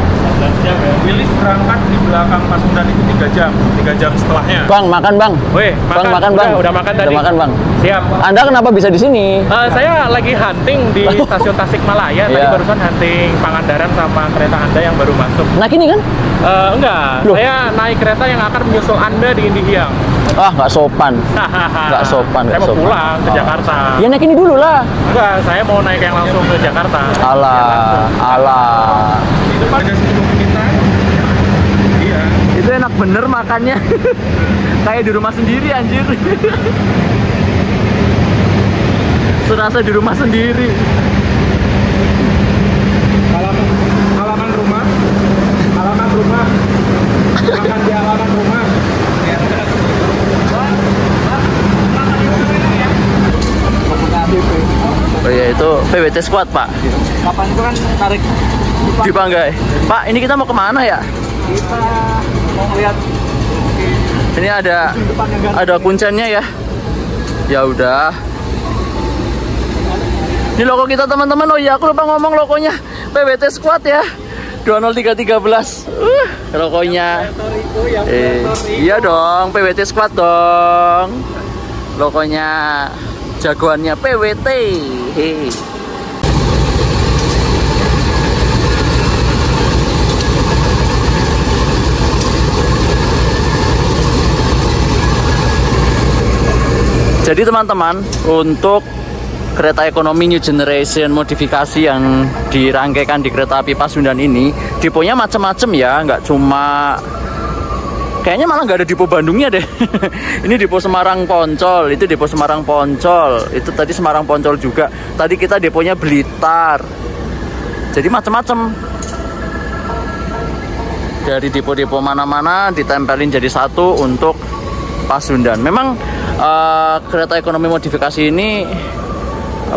E: ya. Wilis berangkat di belakang Pasundan itu 3 jam. 3 jam setelahnya.
A: Bang, makan bang.
C: Weh,
A: Makan bang.
C: Udah makan tadi.
A: Udah makan bang.
C: Siap.
A: Anda kenapa bisa di sini?
C: Saya lagi hunting di stasiun Tasikmalaya. Tadi
A: Iya.
C: barusan hunting Pangandaran sama kereta Anda yang baru masuk.
A: Nah ini kan?
C: Enggak.
A: Loh.
C: Saya naik kereta yang akan menyusul Anda di Indihiyang.
A: Ah, nggak sopan. Nggak sopan.
C: Saya mau pulang ke Jakarta.
A: Ya naik ini dulu lah.
C: Enggak, saya mau naik yang langsung ke Jakarta.
A: Alah.
E: Itu pada 10 menitan. Iya.
A: Itu enak bener makannya. Kayak di rumah sendiri anjir. Serasa di rumah sendiri.
E: Halaman rumah. Makan di halaman rumah.
A: Oh iya, itu PWT Squad pak.
C: Kapan itu kan tarik
A: Di Banggai. Pak, ini kita mau kemana ya?
C: kita mau lihat
A: Ini ada kuncennya ya. Ya udah. Ini logo kita teman-teman. Oh iya, aku lupa ngomong logonya. PWT Squad ya. 20313. Logonya. Iya dong, PWT Squad dong. Logonya jagoannya PWT. Jadi teman-teman, untuk kereta ekonomi New Generation modifikasi yang dirangkaikan di kereta api Pasundan ini, deponya macam-macam ya, nggak cuma, kayaknya malah nggak ada depo Bandungnya deh. Ini depo Semarang Poncol, itu depo Semarang Poncol, itu tadi Semarang Poncol juga. Tadi kita deponya Blitar. Jadi macam-macam. Dari depo-depo mana-mana ditempelin jadi satu untuk Pasundan. Memang kereta ekonomi modifikasi ini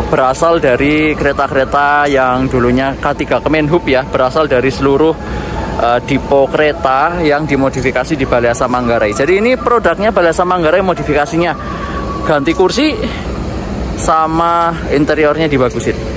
A: berasal dari kereta-kereta yang dulunya K3 Kemenhub ya, berasal dari seluruh depo kereta yang dimodifikasi di Balai Asa Manggarai. Jadi ini produknya Balai Asa Manggarai, modifikasinya ganti kursi sama interiornya dibagusin.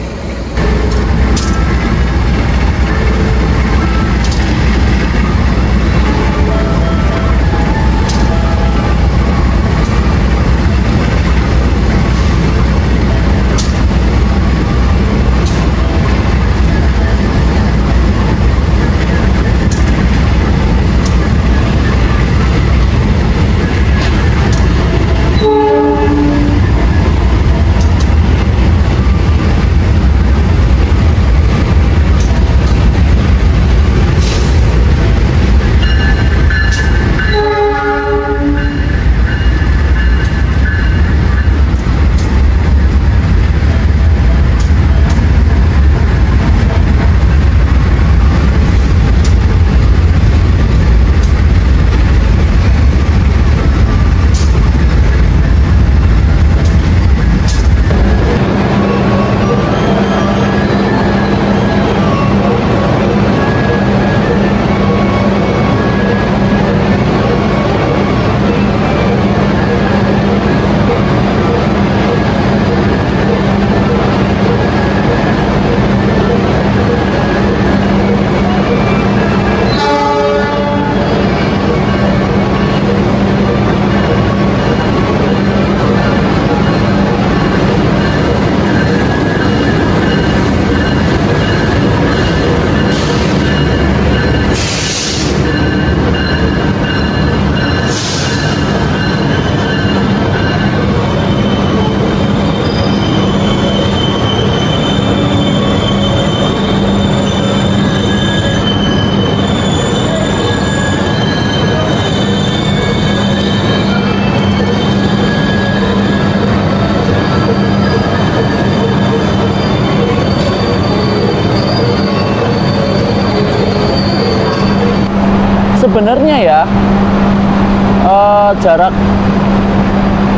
A: jarak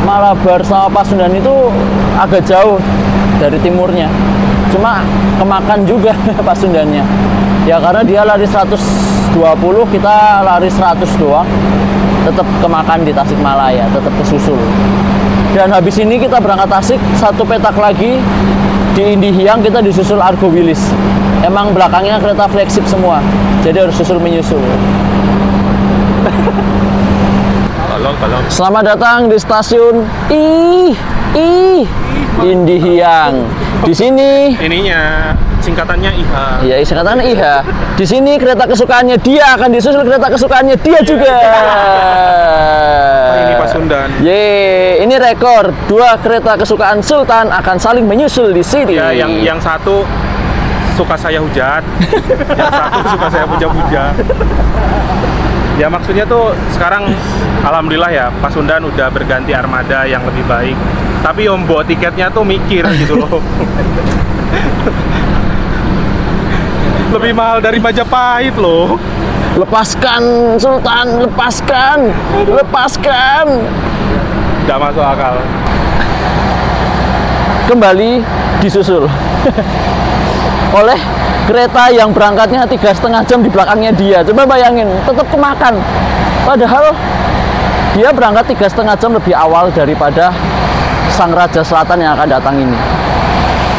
A: Malabar sama Pasundan itu agak jauh dari timurnya. Cuma kemakan juga Pasundannya. Ya karena dia lari 120, kita lari 100 doang. Tetap kemakan di Tasikmalaya, tetap kesusul. Dan habis ini kita berangkat Tasik, satu petak lagi di Indihiyang kita disusul Argo Wilis. Emang belakangnya kereta fleksip semua, jadi harus susul menyusul.
E: Balong.
A: Selamat datang di stasiun Indihiyang. Di sini
E: Ininya singkatannya IHA.
A: ya singkatannya IHA. Di sini kereta kesukaannya dia akan disusul kereta kesukaannya dia juga.
E: Ini Pasundan.
A: Ini rekor. 2 kereta kesukaan Sultan akan saling menyusul di sini.
E: Ya, yang satu suka saya hujat, yang satu suka saya puja-puja. Ya maksudnya tuh sekarang alhamdulillah ya Pasundan udah berganti armada yang lebih baik. Tapi yang bawa tiketnya tuh mikir gitu loh. Lebih mahal dari Majapahit loh.
A: Lepaskan Sultan, lepaskan.
E: Gak masuk akal.
A: Kembali disusul oleh kereta yang berangkatnya 3,5 jam di belakangnya dia. Coba bayangin, tetap kemakan. Padahal dia berangkat 3,5 jam lebih awal daripada Sang Raja Selatan yang akan datang ini.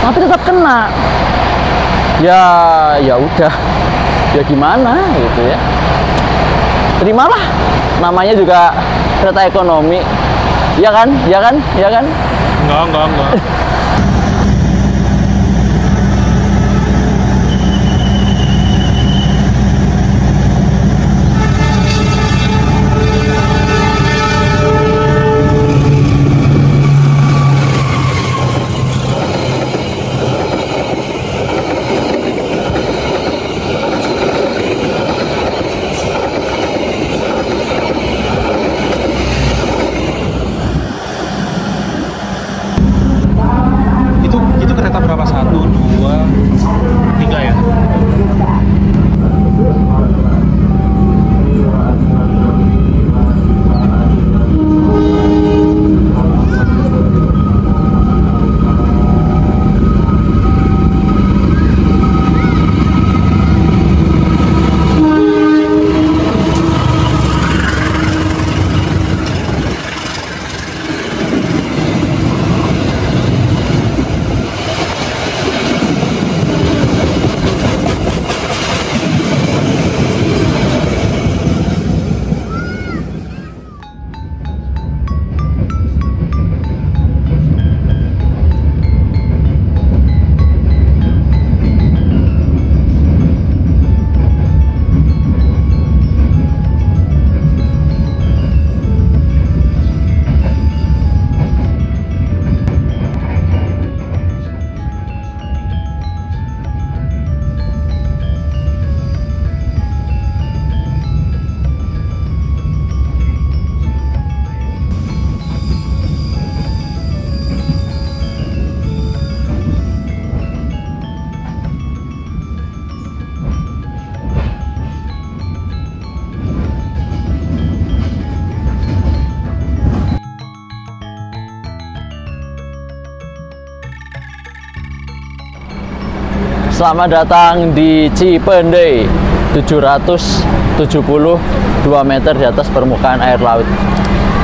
A: Tapi tetap kena. Ya udah. Ya gimana gitu ya. Terimalah. Namanya juga kereta ekonomi. Ya kan?
E: Enggak. Itu kereta berapa? 1, 2, 3 ya?
A: Selamat datang di Cipendei, 772 meter di atas permukaan air laut.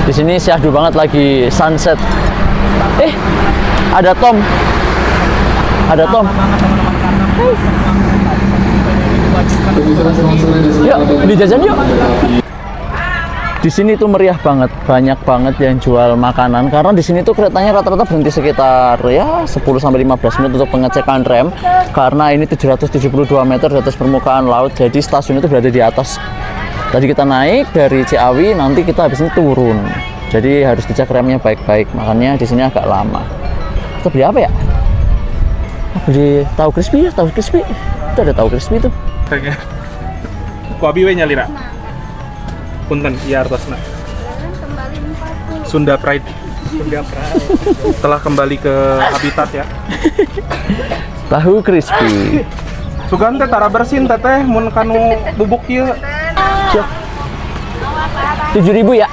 A: Di sini syahdu banget lagi sunset. Ada Tom. Yuk, dijajan yuk. Di sini tuh meriah banget, banyak banget yang jual makanan karena di sini tuh keretanya rata-rata berhenti sekitar ya 10-15 menit untuk pengecekan rem karena ini 772 meter di atas permukaan laut, jadi stasiun itu berada di atas. Tadi kita naik dari Ciawi, nanti kita habis ini turun, jadi harus dicek remnya baik-baik, makanya di sini agak lama. Kita beli apa ya? Beli tahu crispy ya, tahu crispy. Itu ada tahu crispy tuh.
E: Oke. Kuabi we nyalira. Punten, iya artosna. Sunda Pride. Telah kembali ke habitat ya.
A: Tahu crispy.
E: Sugan teh tara bersin teteh mun kanu bubuk ieu.
A: 7.000 ya?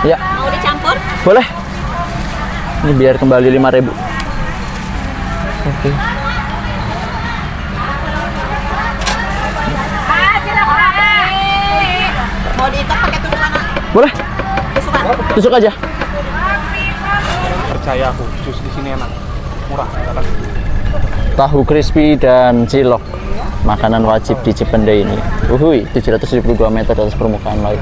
A: Ya.
G: Mau dicampur?
A: Boleh. Ini biar kembali 5.000. Oke.
G: Mau diikat pakai tusukan?
A: Boleh.
G: Tusukan.
A: Tusuk aja.
E: Percaya aku, jus di sini enak, murah.
A: Tahu crispy dan cilok. Makanan wajib di Cipende ini. 772 meter di atas permukaan laut.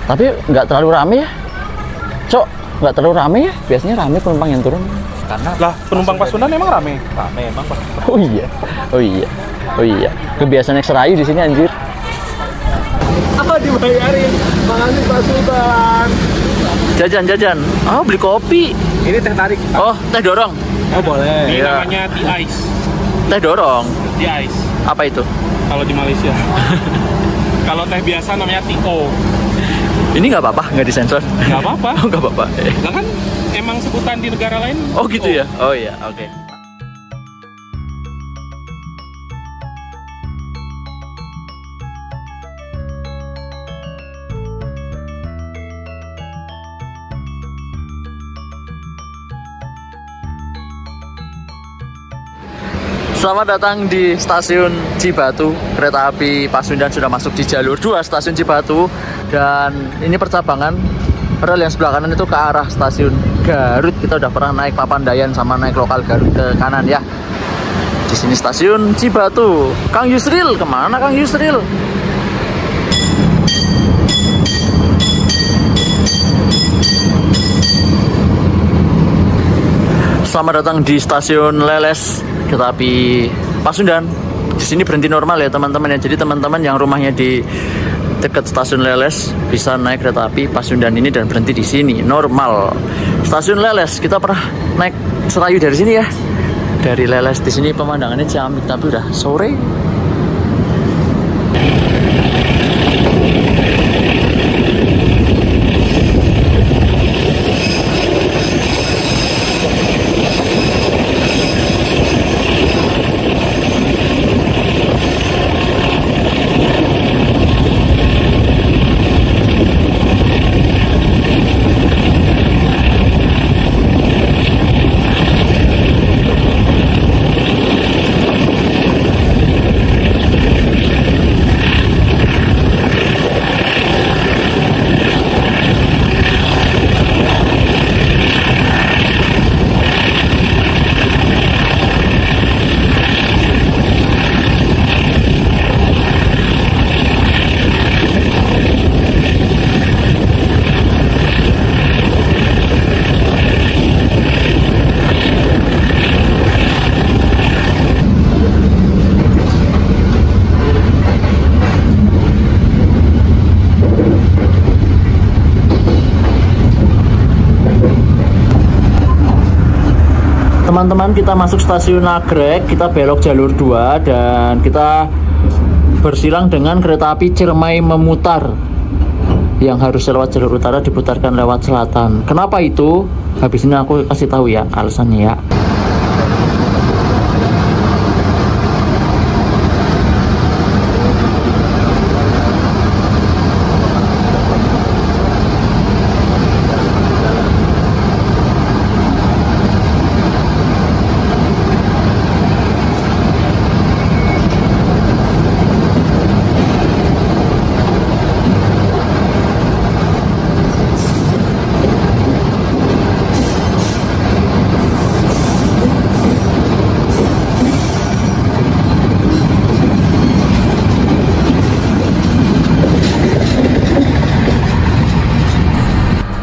A: Tapi nggak terlalu rame ya, Cok. Nggak terlalu rame ya. Biasanya rame penumpang yang turun.
C: Karena
E: Lah, penumpang Pasundan emang rame.
C: rame emang pas
A: Oh iya, oh iya, oh iya. Kebiasaan naik serayu di sini anjir.
E: Apa dibayarin? Makasih Pak Sultan.
A: Jajan. Oh, beli kopi.
E: Ini teh tarik.
A: Oh, teh dorong.
E: Oh boleh. Ini
A: Iya.
E: namanya tea ice.
A: Teh dorong.
E: Tea ice.
A: Apa itu?
E: Kalau di Malaysia. Kalau teh biasa namanya TO.
A: Ini nggak apa-apa, nggak disensor.
E: Nggak apa-apa.
A: Oh, nggak apa-apa.
E: Lah kan emang sebutan di negara lain.
A: Oh gitu ya. Oh iya, oke. Selamat datang di stasiun Cibatu. Kereta api Pasundan sudah masuk di jalur 2 stasiun Cibatu. Dan ini percabangan. Rel yang sebelah kanan itu ke arah stasiun Garut. Kita udah pernah naik Papandayan sama naik lokal Garut ke kanan ya. Di sini stasiun Cibatu. Kang Yusril, kemana Kang Yusril? Selamat datang di stasiun Leles kereta api Pasundan. Di sini berhenti normal ya teman-teman ya. Jadi teman-teman yang rumahnya di dekat stasiun Leles bisa naik kereta api Pasundan ini dan berhenti di sini normal. Stasiun Leles, kita pernah naik serayu dari sini ya. Dari Leles di sini pemandangannya ciamik tapi udah sore. Teman-teman, kita masuk stasiun Nagrek, kita belok jalur 2 dan kita bersilang dengan kereta api Ciremai memutar. Yang harus lewat jalur utara diputarkan lewat selatan. Kenapa itu? Habis ini aku kasih tahu ya alasannya ya.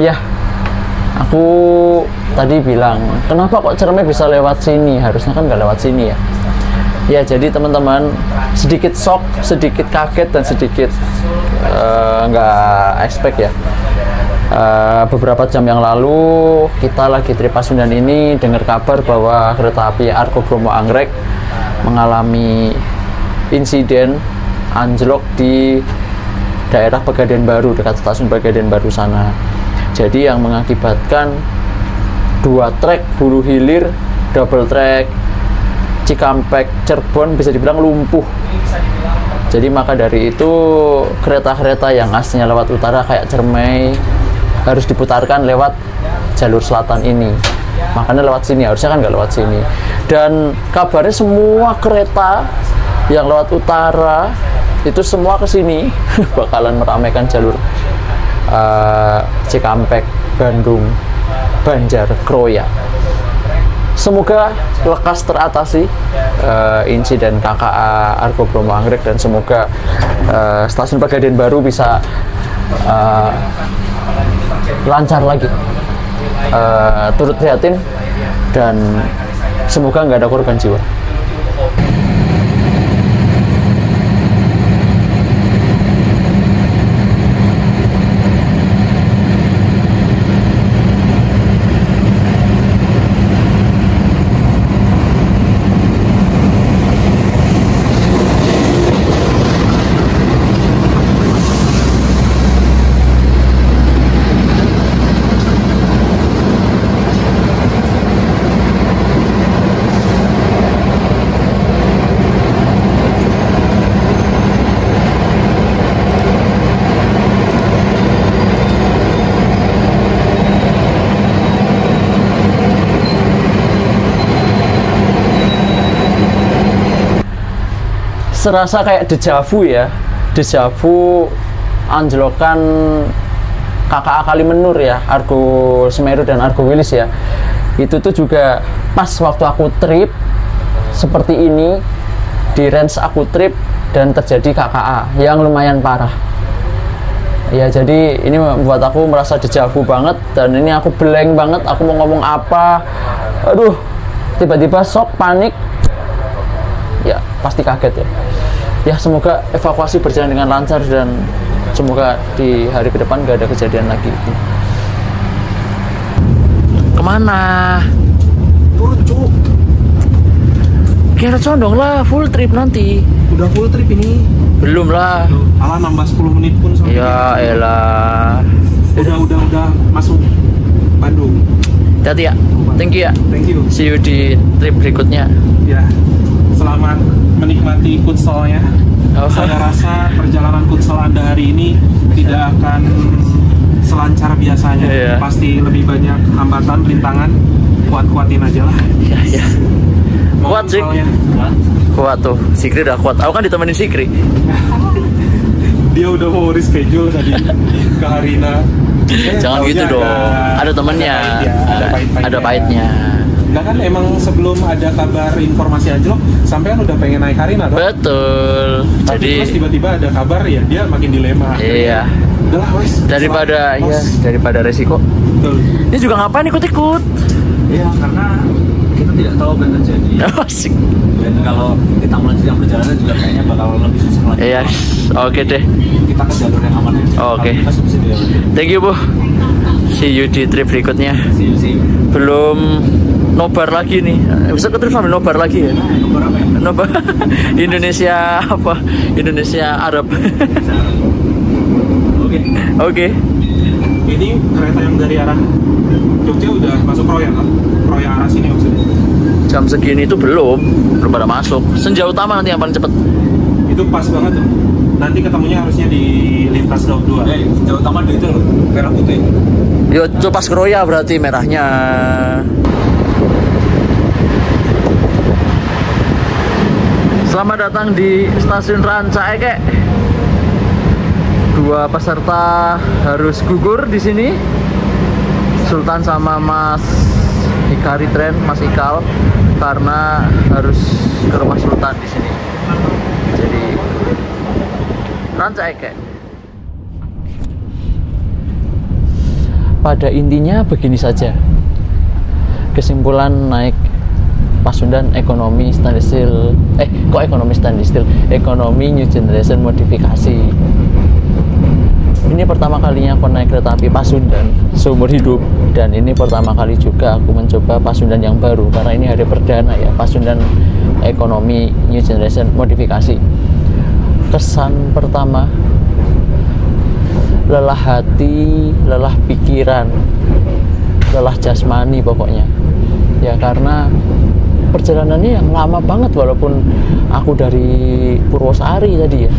A: Ya, aku tadi bilang, kenapa kok Ciremai bisa lewat sini? Harusnya kan nggak lewat sini ya. Ya, jadi teman-teman, sedikit shock, sedikit kaget, dan sedikit nggak expect ya. Beberapa jam yang lalu, kita lagi trip Pasundan ini dengar kabar bahwa kereta api Argo Bromo Anggrek mengalami insiden anjlok di daerah Pegadaian Baru, dekat stasiun Pegadaian Baru sana. Jadi yang mengakibatkan 2 trek Hulu Hilir, double trek Cikampek Cirebon bisa dibilang lumpuh. Jadi maka dari itu kereta-kereta yang aslinya lewat utara kayak Cermai harus diputarkan lewat jalur selatan ini. Makanya lewat sini, harusnya kan nggak lewat sini. Dan kabarnya semua kereta yang lewat utara itu semua ke sini bakalan meramaikan jalur Cikampek, Bandung, Banjar, Kroya. Semoga lekas teratasi insiden KKA Argo Bromo Anggrek, dan semoga stasiun Pegadaian baru bisa lancar lagi. Turut prihatin dan semoga nggak ada korban jiwa. Serasa kayak dejavu ya, dejavu anjlokan KKA Kalimenur ya, Argo Semeru dan Argo Wilis ya. Itu tuh juga pas waktu aku trip seperti ini, di range aku trip dan terjadi KKA yang lumayan parah ya. Jadi ini membuat aku merasa dejavu banget, dan ini aku blank banget, aku mau ngomong apa, aduh, tiba-tiba shock, panik ya, pasti kaget ya. Ya semoga evakuasi berjalan dengan lancar dan semoga di hari ke depan gak ada kejadian lagi. Kemana?
E: Turun cuk.
A: Kira condong lah, full trip nanti.
E: Udah full trip ini.
A: Belum lah.
E: Alah nambah 10 menit pun sampai.
A: Ya elah.
E: Udah masuk Bandung.
A: Hati ya. Thank you ya.
E: Thank you.
A: See you di trip berikutnya.
E: Ya. Selamat menikmati Kutselnya.
A: Oh.
E: Saya rasa perjalanan Kutsel Anda hari ini tidak akan selancar biasanya.
A: Iya.
E: Pasti lebih banyak hambatan, rintangan. Kuat-kuatin aja lah.
A: Ya. Kuat sih. Kuat tuh. Sikri udah kuat. Aku kan ditemenin Sikri.
E: Dia udah mau reschedule tadi ke Harina.
A: Jangan gitu dong. Ada temennya. Ada pahitnya.
E: Nah kan emang sebelum ada kabar informasi anjlok, sampean udah pengen naik Harina toh?
A: Betul.
E: Tapi
A: Jadi
E: terus tiba-tiba ada kabar ya dia makin dilema.
A: Iya.
E: Udahlah wes.
A: Daripada resiko.
E: Betul.
A: Ini juga ngapain ikut-ikut?
C: Iya, karena kita tidak tahu apa yang terjadi.
A: Asik.
C: Dan kalau kita melanjutkan perjalanan juga kayaknya bakal lebih susah lagi.
A: Iya. Oke deh.
C: Kita ke jalur yang aman ya.
A: Oke.
C: Kita subsidi.
A: Thank you, Bu. See you di trip berikutnya.
C: See you.
A: Belum nobar lagi nih. Bisa ke trip sambil nobar lagi ya?
C: Nobar apa ya?
A: Nobar Indonesia apa? Indonesia Arab. Oke.
E: Ini kereta yang dari arah Jogja udah masuk Kroya kan? Kroya arah sini maksudnya.
A: Jam segini itu belum pada masuk. Senja Utama nanti yang paling cepet.
E: Itu pas banget tuh. Nanti ketemunya harusnya di lintas Daup 2.
C: Jauh utama itu loh, merah putih.
A: Yo, itu pas Kroya berarti merahnya. Selamat datang di stasiun Rancaekek. Dua peserta harus gugur di sini. Sultan sama Mas Hikari Tren, Mas Ikal, karena harus ke rumah Sultan di sini. Jadi Rancaekek. Pada intinya begini saja. Kesimpulan naik Pasundan ekonomi stainless steel. Kok ekonomi stainless steel? Ekonomi new generation modifikasi. Ini pertama kalinya aku naik kereta api Pasundan seumur hidup, dan ini pertama kali juga aku mencoba Pasundan yang baru karena ini hari perdana ya, Pasundan ekonomi new generation modifikasi. Kesan pertama, lelah hati, lelah pikiran, lelah jasmani pokoknya ya, karena perjalanannya yang lama banget, walaupun aku dari Purwosari tadi ya.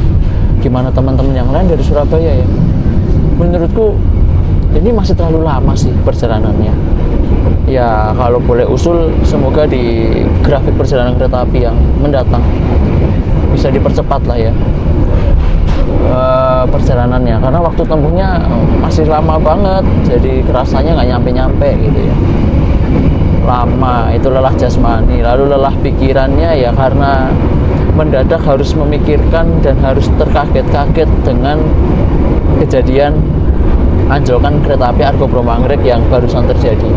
A: Gimana teman-teman yang lain dari Surabaya ya? Menurutku ini masih terlalu lama sih perjalanannya. Ya kalau boleh usul, semoga di grafik perjalanan kereta api yang mendatang bisa dipercepat lah ya perjalanannya, karena waktu tempuhnya masih lama banget, jadi kerasanya nggak nyampe-nyampe gitu ya. Lama, itu lelah jasmani. Lalu lelah pikirannya ya karena mendadak harus memikirkan dan harus terkaget-kaget dengan kejadian anjlokan kereta api Argo Bromo Anggrek yang barusan terjadi.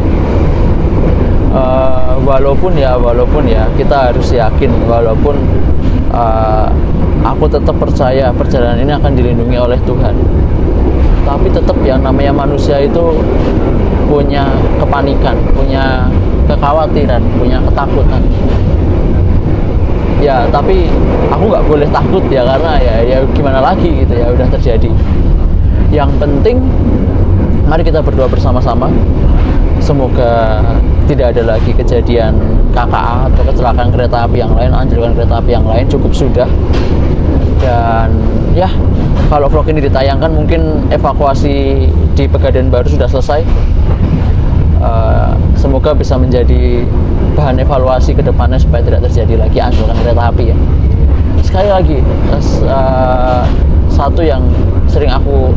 A: Walaupun ya kita harus yakin, walaupun aku tetap percaya perjalanan ini akan dilindungi oleh Tuhan, tapi tetap yang namanya manusia itu punya kepanikan, punya kekhawatiran, punya ketakutan ya. Tapi aku nggak boleh takut ya, karena ya gimana lagi gitu ya, udah terjadi. Yang penting mari kita berdoa bersama-sama, semoga tidak ada lagi kejadian KKA atau kecelakaan kereta api yang lain, anjlokan kereta api yang lain, cukup sudah. Dan ya, kalau vlog ini ditayangkan mungkin evakuasi di Pegadaian Baru sudah selesai. Semoga bisa menjadi bahan evaluasi ke depannya supaya tidak terjadi lagi anjlokan kereta api ya. Sekali lagi, satu yang sering aku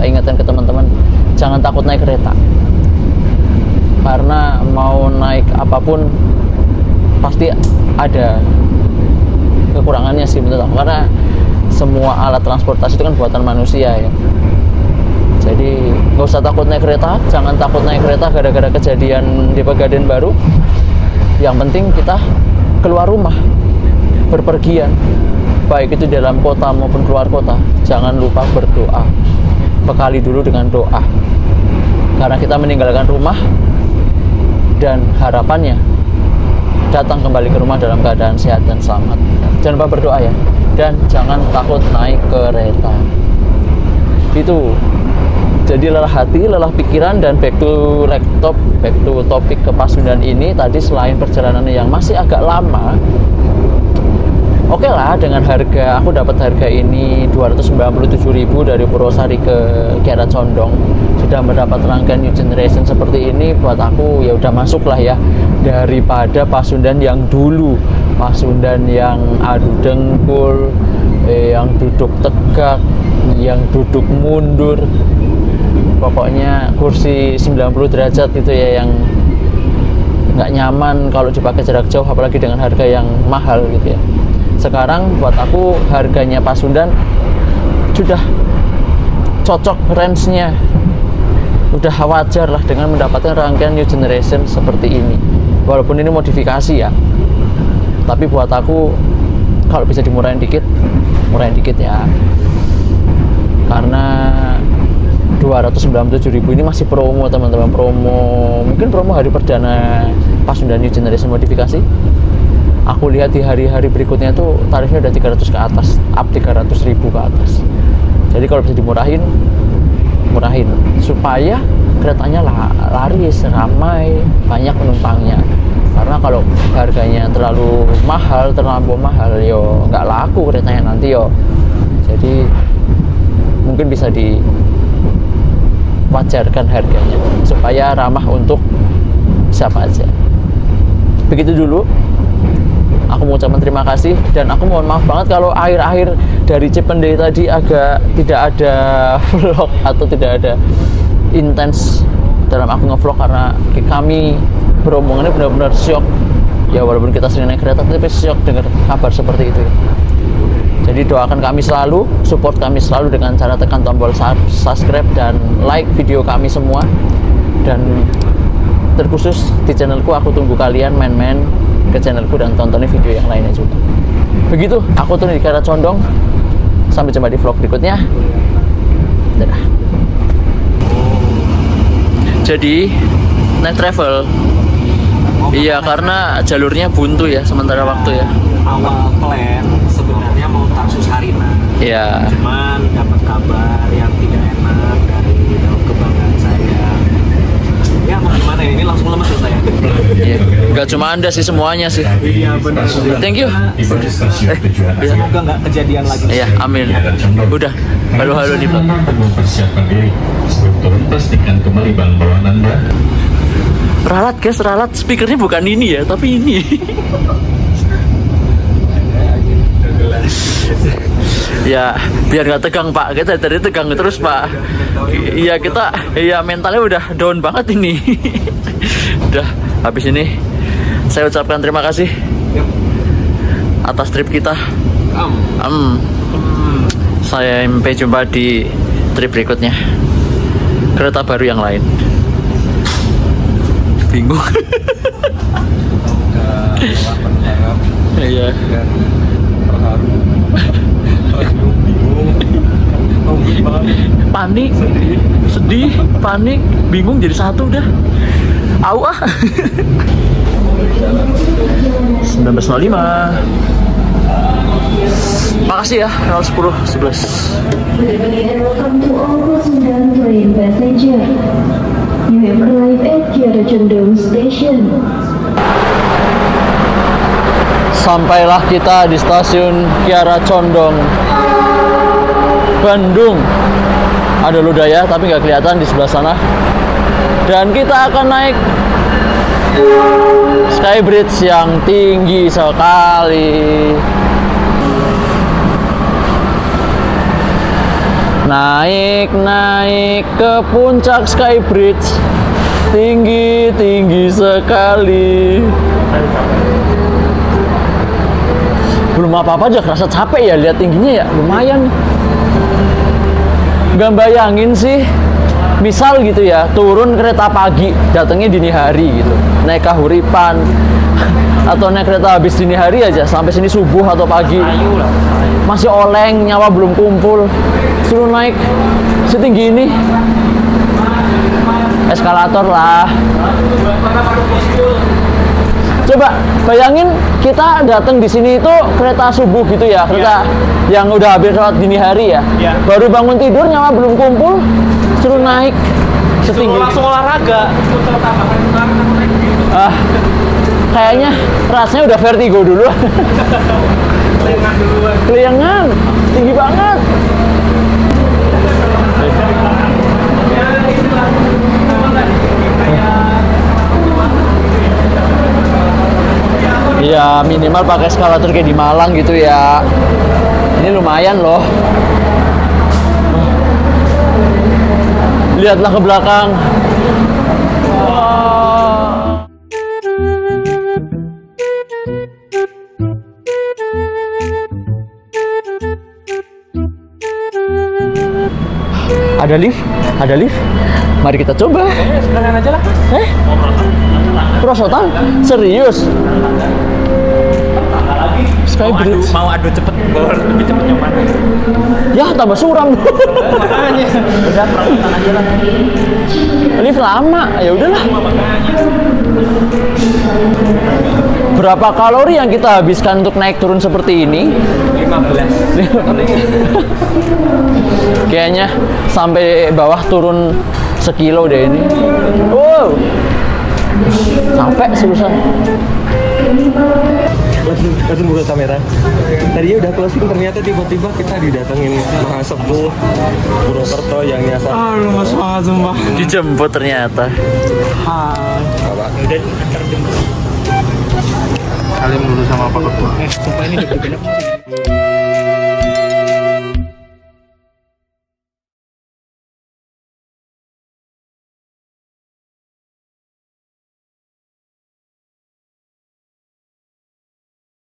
A: ingatkan ke teman-teman, jangan takut naik kereta, karena mau naik apapun pasti ada kekurangannya sih menurut aku, karena semua alat transportasi itu kan buatan manusia ya. Jadi nggak usah takut naik kereta, jangan takut naik kereta gara-gara kejadian di Pegadaian Baru. Yang penting kita keluar rumah, berpergian, baik itu dalam kota maupun keluar kota, jangan lupa berdoa, bekali dulu dengan doa, karena kita meninggalkan rumah dan harapannya datang kembali ke rumah dalam keadaan sehat dan selamat. Jangan lupa berdoa ya, dan jangan takut naik kereta. Itu jadi lelah hati, lelah pikiran, dan back to laptop, back to topik ke Pasundan ini tadi. Selain perjalanannya yang masih agak lama, oke lah, dengan harga, aku dapat harga ini 297.000 dari Purwosari ke Kiara Condong, sudah mendapat rangkaian new generation seperti ini. Buat aku ya udah masuk lah ya, daripada Pasundan yang dulu, Pasundan yang adu dengkul, yang duduk tegak, yang duduk mundur, pokoknya kursi 90 derajat itu ya, yang nggak nyaman kalau dipakai jarak jauh, apalagi dengan harga yang mahal gitu ya. Sekarang buat aku harganya Pasundan sudah cocok, range-nya udah wajar lah dengan mendapatkan rangkaian new generation seperti ini. Walaupun ini modifikasi ya, tapi buat aku kalau bisa dimurahin dikit, murahin dikit ya, karena 297.000 ini masih promo teman-teman, mungkin promo hari perdana Pasundan new generation modifikasi. Aku lihat di hari-hari berikutnya tuh tarifnya udah 300 ke atas, up 300.000 ke atas. Jadi kalau bisa dimurahin, murahin supaya keretanya laris, ramai, banyak penumpangnya. Karena kalau harganya terlalu mahal, terlampau mahal, yo nggak laku keretanya nanti yo. Jadi mungkin bisa diwajarkan harganya supaya ramah untuk siapa aja. Begitu dulu. Aku mau ucapkan terima kasih, dan aku mohon maaf banget kalau akhir-akhir dari Cipendei tadi agak tidak ada vlog atau tidak ada intens dalam aku ngevlog, karena kami beromongannya benar-benar syok ya, walaupun kita sering naik kereta tapi syok dengar kabar seperti itu ya. Jadi doakan kami selalu, support kami selalu dengan cara tekan tombol subscribe dan like video kami semua. Dan terkhusus di channelku, aku tunggu kalian main-main ke channelku dan tontonin video yang lainnya juga. Begitu, aku turun di Kiara Condong. Sampai jumpa di vlog berikutnya. Dadah. Jadi night travel, iya, karena jalurnya buntu ya sementara waktu ya.
C: Awal plan sebenarnya mau Tarsus Harina.
A: Iya.
C: Cuman dapat kabar yang tidak enak dari dalam kebanggaan saya. Ya gimana ini langsung lemes saya.
A: Iya, nggak cuma Anda sih, semuanya sih.
C: Iya benar.
A: Thank you.
C: Semoga nggak kejadian lagi.
A: Iya, amin. Udah, halo nih Pak.
D: Mempersiapkan diri sebelum turun, pastikan kembali barang bawaan Anda.
A: Ralat guys, ralat. Speakernya bukan ini ya, tapi ini. Ya, biar nggak tegang Pak. Kita dari tegang terus Pak. Iya kita, iya mentalnya udah down banget ini. Udah, habis ini saya ucapkan terima kasih atas trip kita. Sampai jumpa di trip berikutnya. Kereta baru yang lain. Bingung. Iya. Panik, sedih, panik, bingung jadi satu udah. Au ah. 19.05. Makasih ya, 010 11.
B: Welcome to all Pasundan train passenger. You have arrived at Kiara Condong Station.
A: Sampailah kita di stasiun Kiara Condong, Bandung. Ada Lodaya tapi nggak kelihatan di sebelah sana. Dan kita akan naik Skybridge yang tinggi sekali. Naik ke puncak Skybridge, tinggi sekali. Belum apa-apa aja kerasa capek ya, lihat tingginya ya, lumayan. Gak bayangin sih, misal gitu ya, turun kereta pagi, datangnya dini hari gitu, naik Kahuripan atau naik kereta habis dini hari aja sampai sini subuh atau pagi, masih oleng, nyawa belum kumpul, suruh naik setinggi ini, eskalator lah. Coba bayangin kita datang di sini itu kereta subuh gitu ya, kereta yang udah habis lewat dini hari ya. Baru bangun tidur nyawa belum kumpul, suruh naik setinggi.
C: Langsung olahraga.
A: Kayaknya rasanya udah vertigo dulu. Keliangan, tinggi banget. Ya minimal pakai eskalator kayak di Malang gitu ya. Ini lumayan loh. Lihatlah ke belakang. Wow. Ada lift? Ada lift? Mari kita coba.
C: Sekarang aja lah.
A: Perosotan? Serius? Skybridge.
C: Mau adu cepet, lebih cepet yang mana?
A: Ya, tambah suram.
C: Makanya. Udah perosotan aja lah.
A: Lift lama, ya udahlah. Berapa kalori yang kita habiskan untuk naik turun seperti ini?
C: 15.
A: Kayaknya sampai bawah turun sekilo deh ini. Wow. Sampai susah.
C: Langsung buka kamera. Tadinya udah closing, ternyata tiba-tiba kita didatengin Mahasepuh Purwokerto yang nyasar.
E: Lemas banget sumpah.
A: Dijemput ternyata.
C: Udah terjemput.
E: Kalian dulu sama Pak Ketua.
C: Sumpah ini deg-degan.